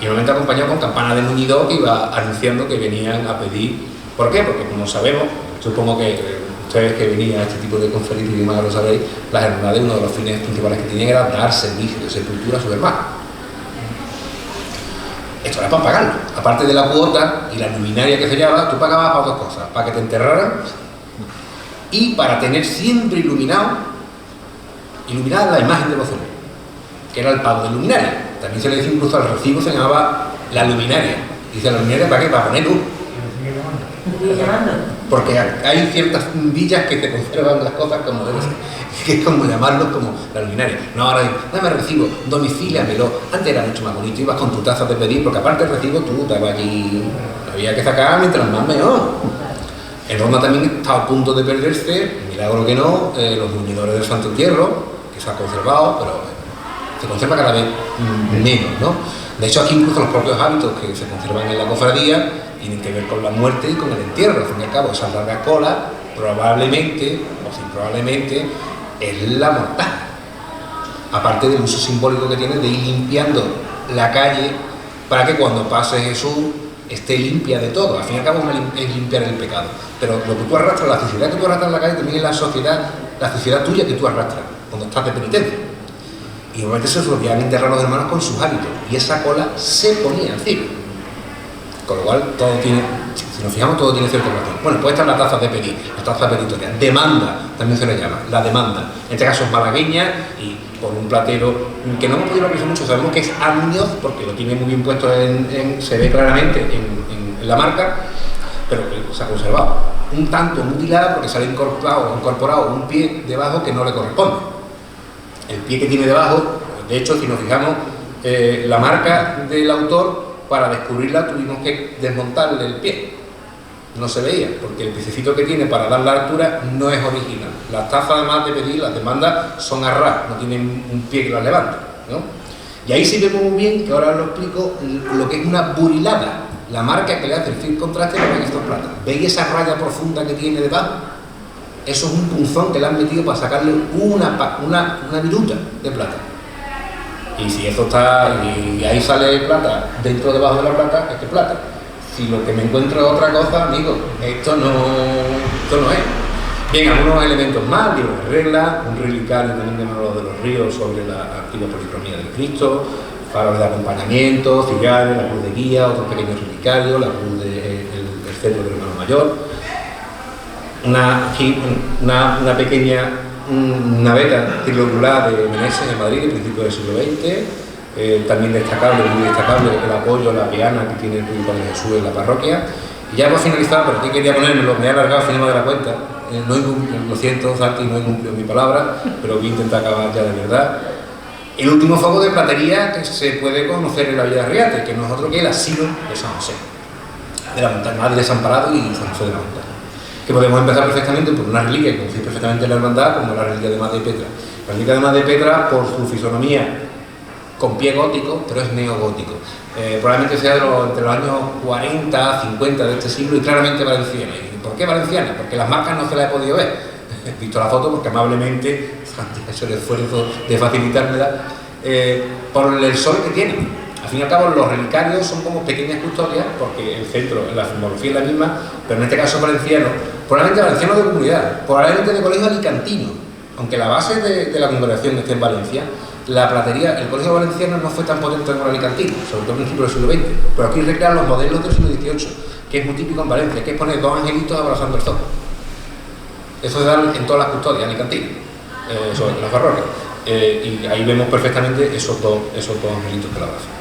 Y normalmente acompañado con campanas de muñidor que iba anunciando que venían a pedir. ¿Por qué? Porque como sabemos, supongo que ustedes que venían a este tipo de conferencias y demás lo sabéis, las hermandades, uno de los fines principales que tenían era dar servicio de sepultura a sus hermanos. Esto era para pagarlo. Aparte de la cuota y la luminaria que se llevaba, tú pagabas para dos cosas: para que te enterraran y para tener siempre iluminada la imagen de devoción, que era el pago de luminaria. También se le decía incluso al recibo, se llamaba la luminaria. Dice, ¿la luminaria para qué? Para poner luz. Porque hay ciertas villas que te conservan las cosas como debe ser, que es como llamarlos como la luminaria. No, ahora dame recibo, domicíliamelo. Antes era mucho más bonito, ibas con tu taza de pedir, porque aparte del recibo tú estabas allí, había que sacar mientras más mejor. En Roma también está a punto de perderse, milagro que no, los muñidores del Santo Entierro, que se ha conservado, pero se conserva cada vez menos, ¿no? De hecho, aquí incluso los propios hábitos que se conservan en la cofradía tienen que ver con la muerte y con el entierro. Al fin y al cabo, esas largas colas, probablemente, o sin probablemente, es la mortaja. Aparte del uso simbólico que tiene de ir limpiando la calle para que cuando pase Jesús esté limpia de todo. Al fin y al cabo es limpiar el pecado. Pero lo que tú arrastras, la suciedad que tú arrastras en la calle, también es la suciedad tuya que tú arrastras cuando estás de penitencia. Y normalmente se solían enterrar los hermanos con sus hábitos, y esa cola se ponía encima. Con lo cual, todo tiene, si nos fijamos, todo tiene cierta relación. Bueno, pues esta es la taza de pedir, la taza petitorial. Demanda, también se le llama, la demanda. En este caso es malagueña y por un platero que no hemos podido apreciar mucho, sabemos que es Muñoz, porque lo tiene muy bien puesto, se ve claramente en la marca, pero se ha conservado. Un tanto mutilada porque se le ha incorporado un pie debajo que no le corresponde. El pie que tiene debajo, de hecho, si nos fijamos, la marca del autor, para descubrirla tuvimos que desmontarle el pie. No se veía, porque el piececito que tiene para dar la altura no es original. Las tazas, además de pedir, las demandas son a ras, no tienen un pie que las levante, ¿no? Y ahí sí vemos muy bien, que ahora lo explico, lo que es una burilada, la marca que le hace el fin contraste con estos platos. ¿Veis esa raya profunda que tiene debajo? Eso es un punzón que le han metido para sacarle una viruta de plata. Y si eso está, y ahí sale plata, dentro debajo de la plata, es que plata. Si lo que me encuentro es otra cosa, amigo, esto no es. Bien, algunos elementos más, libros de reglas, un relicario también de Manolo de los Ríos sobre la antigua policromía del Cristo, faros de acompañamiento, cigarros, la cruz de guía, otros pequeños relicarios, la cruz del centro del hermano mayor. Una pequeña naveta trilocular de Meneses en Madrid, de principios del siglo XX, también muy destacable, el apoyo a la piana que tiene el Padre Jesús en la parroquia. Y ya hemos finalizado, pero aquí quería ponérmelo, me he alargado si no me da la cuenta, lo siento, Santi, no he cumplido mi palabra, pero voy a intentar acabar ya de verdad. El último foco de platería que se puede conocer en la Villa de Arriate, que no es otro que el asilo de San José, de la montaña, Madre Desamparado y San José de la Montaña. Que podemos empezar perfectamente por una reliquia que conocéis perfectamente en la hermandad, como la reliquia de Madre Petra. La reliquia de Madre Petra, por su fisonomía con pie gótico, pero es neogótico. Probablemente sea entre los años 40, 50 de este siglo y claramente valenciana. ¿Y por qué valenciana? Porque las marcas no se las he podido ver. He visto la foto porque amablemente ha hecho el esfuerzo de facilitármela por el sol que tiene. Al fin y al cabo, los relicarios son como pequeñas custodias, porque el centro, la simbología es la misma, pero en este caso valenciano, probablemente valenciano de comunidad, probablemente de colegio alicantino, aunque la base de la congregación esté en Valencia. La platería, el colegio valenciano no fue tan potente como el alicantino, sobre todo en principio del siglo XX, pero aquí recrean los modelos del siglo XVIII, que es muy típico en Valencia, que es poner dos angelitos abrazando el sol. Eso se da en todas las custodias alicantinas, sobre las parroquias. Y ahí vemos perfectamente esos dos angelitos que la abrazan.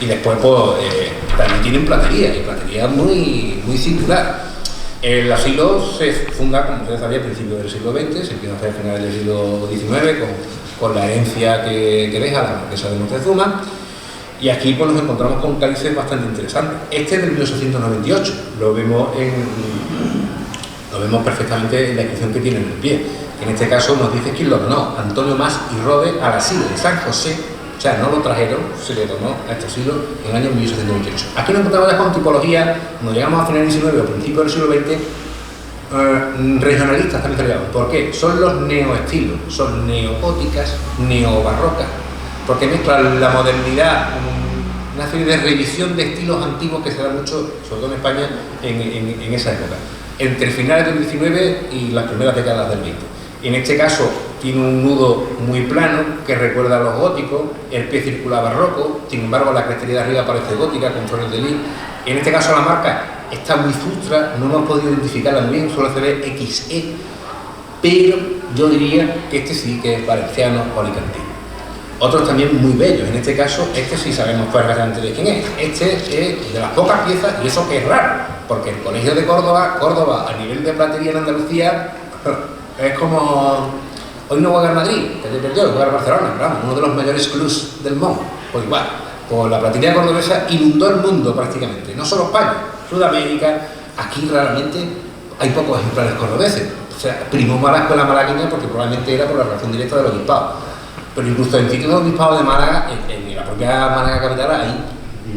Y después pues, también tienen platería, y platería muy singular. El asilo se funda, como ustedes sabían, a principios del siglo XX, se empieza a hacer a finales del siglo XIX con la herencia que deja la marquesa de Montezuma, y aquí pues, nos encontramos con cálices bastante interesantes. Este es del 1898, lo vemos perfectamente en la inscripción que tiene en el pie. En este caso nos dice quién lo donó: Antonio Mas y Rode al asilo de San José. O sea, no lo trajeron, se le donó a este asilo en el año 1828. Aquí nos encontramos ya con tipología, cuando llegamos a finales del XIX o principios del siglo XX, regionalistas también se le llaman. ¿Por qué? Son los neoestilos, son neogóticas, neobarrocas, porque mezclan la modernidad, una serie de revisión de estilos antiguos que se da mucho, sobre todo en España, en esa época, entre finales del XIX y las primeras décadas del XX. En este caso tiene un nudo muy plano que recuerda a los góticos, el pie circular barroco, sin embargo la crestería de arriba parece gótica con flores de lis. En este caso la marca está muy frustra, no hemos podido identificarla muy bien, solo se ve XE, pero yo diría que este sí que es valenciano o alicantino. Otros también muy bellos, en este caso este sí sabemos perfectamente de quién es. Este es de las pocas piezas, y eso que es raro, porque el Colegio de Córdoba a nivel de platería en Andalucía es como hoy no juega el Madrid, que se perdió, juega el Barcelona, vamos, uno de los mayores clubs del mundo. Pues igual, pues la platería cordobesa inundó el mundo prácticamente, no solo España, Sudamérica. Aquí raramente hay pocos ejemplares cordobeses. O sea, primó más la escuela malagueña porque probablemente era por la relación directa del obispado. Pero incluso en sitios del obispado de Málaga, en la propia Málaga capital, hay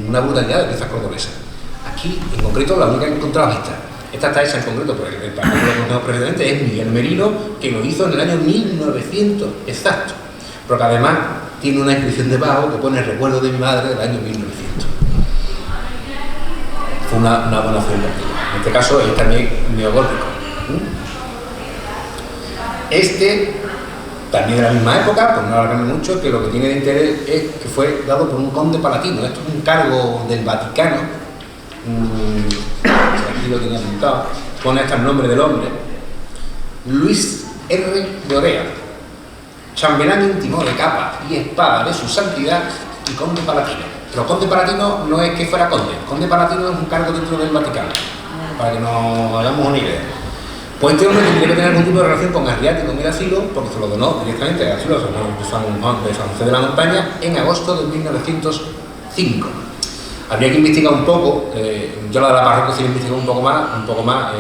una brutalidad de piezas cordobesas. Aquí, en concreto, la única que he encontrado es esta. Esta está hecha en concreto por el patrón que lo conocemos precisamente, es Miguel Merino, que lo hizo en el año 1900 exacto, porque además tiene una inscripción debajo que pone recuerdo de mi madre del año 1900. Fue una donación partida. En este caso es también neogótico. Este, también de la misma época, por no alargarme mucho, que lo que tiene de interés es que fue dado por un conde palatino. Esto es un cargo del Vaticano. Aquí lo tenía apuntado, pone hasta el nombre del hombre: Luis R. de Orea, chambelán íntimo de capa y espada de su santidad y conde palatino. Pero conde palatino no es que fuera conde palatino es un cargo dentro del Vaticano, para que nos hagamos una idea. Pues este hombre tendría que tener algún tipo de relación con Arriate y con el asilo, porque se lo donó directamente al asilo de San José de la Montaña en agosto de 1905. Habría que investigar un poco, yo la de la parroquia sí investigué un poco más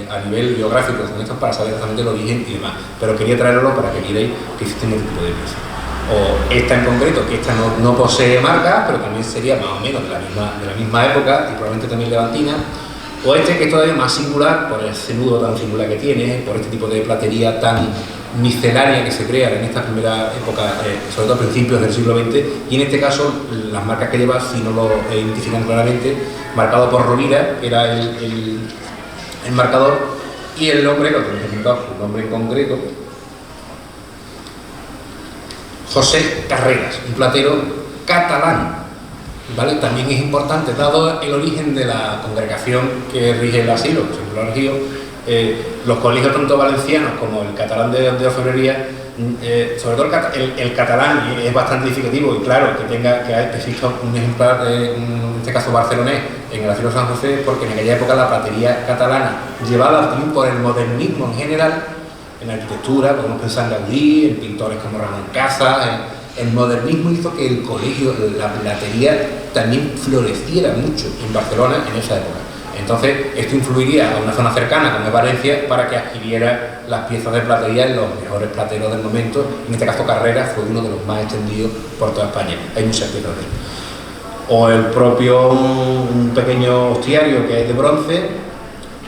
a nivel biográfico con esto para saber exactamente el origen y demás, pero quería traerlo para que vierais que existe un tipo de pieza. O esta en concreto, que esta no posee marca, pero también sería más o menos de la misma época y probablemente también levantina. O este, que es todavía más singular por ese nudo tan singular que tiene, por este tipo de platería tan miscelánea que se crea en esta primera época, sobre todo a principios del siglo XX, y en este caso las marcas que lleva, si no lo identifican claramente, marcado por Rovira, que era el marcador, y el nombre, lo tenemos apuntado, su nombre en concreto, José Carreras, un platero catalán, ¿vale? También es importante, dado el origen de la congregación que rige el asilo, que siempre lo ha regido, los colegios tanto valencianos como el catalán de orfebrería, sobre todo el catalán es bastante significativo, y claro que exista un ejemplar, en este caso barcelonés, en el asilo San José, porque en aquella época la platería catalana, llevada también por el modernismo en general, en arquitectura, podemos pensar en Gaudí, en pintores como Ramón Casas, el modernismo hizo que el colegio, la platería también floreciera mucho en Barcelona en esa época. Entonces, esto influiría a una zona cercana, como es Valencia, para que adquiriera las piezas de platería en los mejores plateros del momento. En este caso, Carreras fue uno de los más extendidos por toda España. Hay muchas piezas de él. O el propio, un pequeño hostiario que es de bronce,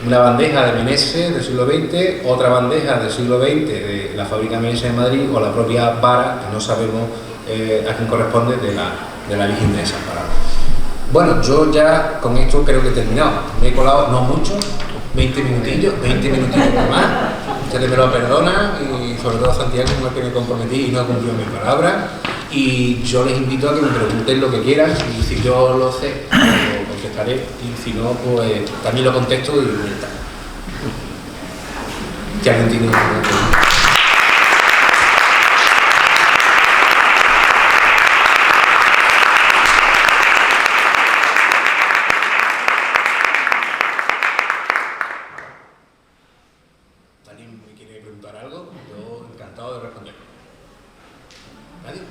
una bandeja de Meneses del siglo XX, otra bandeja del siglo XX de la fábrica Meneses de Madrid, o la propia vara, que no sabemos a quién corresponde, de la Virgen de Desamparada. Bueno, yo ya con esto creo que he terminado. Me he colado, no mucho, 20 minutillos más. Ustedes me lo perdonan, y sobre todo Santiago, con el que me comprometí y no he cumplido mi palabra. Y yo les invito a que me pregunten lo que quieran, y si yo lo sé, lo contestaré, y si no, pues también lo contesto y comentaré. Si alguien tiene alguna pregunta. ¿Alguien me quiere preguntar algo? Yo encantado de responder. ¿Nadie?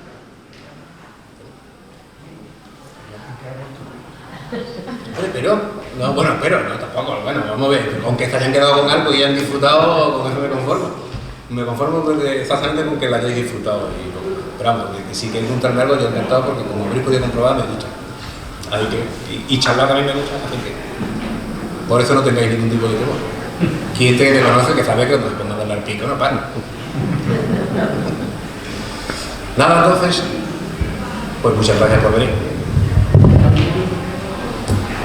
Pero no, tampoco, bueno, vamos a ver, aunque se hayan quedado con algo y hayan disfrutado, con eso me conformo. Me conformo exactamente con que la hayáis disfrutado. Pero vamos, que si queréis preguntarme algo, yo encantado, porque como habréis podido comprobar, me gusta. Así que, y charlar también me gusta, así que por eso no tengáis ningún tipo de temor. Quien te conoce, que sabe que cuando darle al pico no para. Nada, entonces, pues muchas gracias por venir.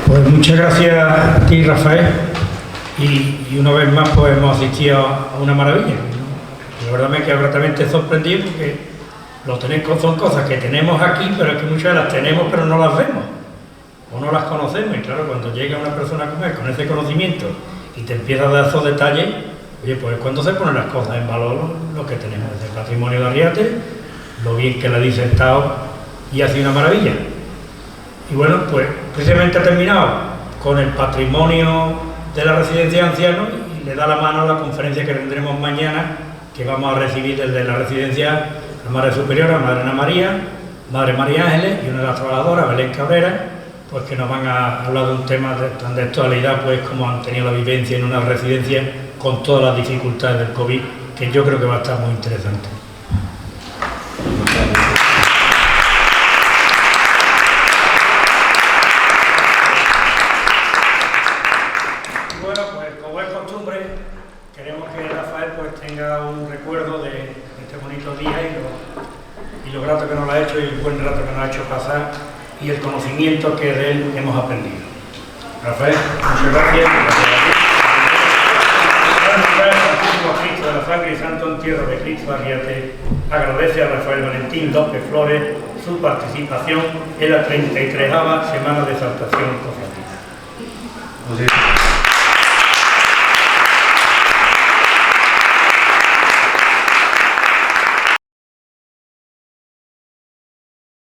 Pues muchas gracias a ti, Rafael, y una vez más pues hemos asistido a una maravilla, ¿no? La verdad me he quedado gratamente sorprendido porque son cosas que tenemos aquí, pero es que muchas las tenemos pero no las vemos o no las conocemos, y claro, cuando llega una persona como él con ese conocimiento y te empieza a dar esos detalles, oye, pues cuando se ponen las cosas en valor lo que tenemos es el patrimonio de Arriate, lo bien que le ha disertado y ha sido una maravilla. Y bueno, pues precisamente ha terminado con el patrimonio de la residencia de ancianos y le da la mano a la conferencia que tendremos mañana, que vamos a recibir desde la residencia la Madre Superiora, Madre Ana María, Madre María Ángeles y una de las trabajadoras, Belén Cabrera, pues que nos van a hablar de un tema tan de actualidad, pues como han tenido la vivencia en una residencia con todas las dificultades del COVID, que yo creo que va a estar muy interesante. Queremos que Rafael pues tenga un recuerdo de este bonito día y lo grato que nos lo ha hecho y el buen rato que nos ha hecho pasar y el conocimiento que de él hemos aprendido. Rafael, muchas gracias. Cristo de la sangre y santo entierro de Cristo Arriate agradece a Rafael Valentín López Flores su participación en la 33ª Semana de Exaltación Cofradía.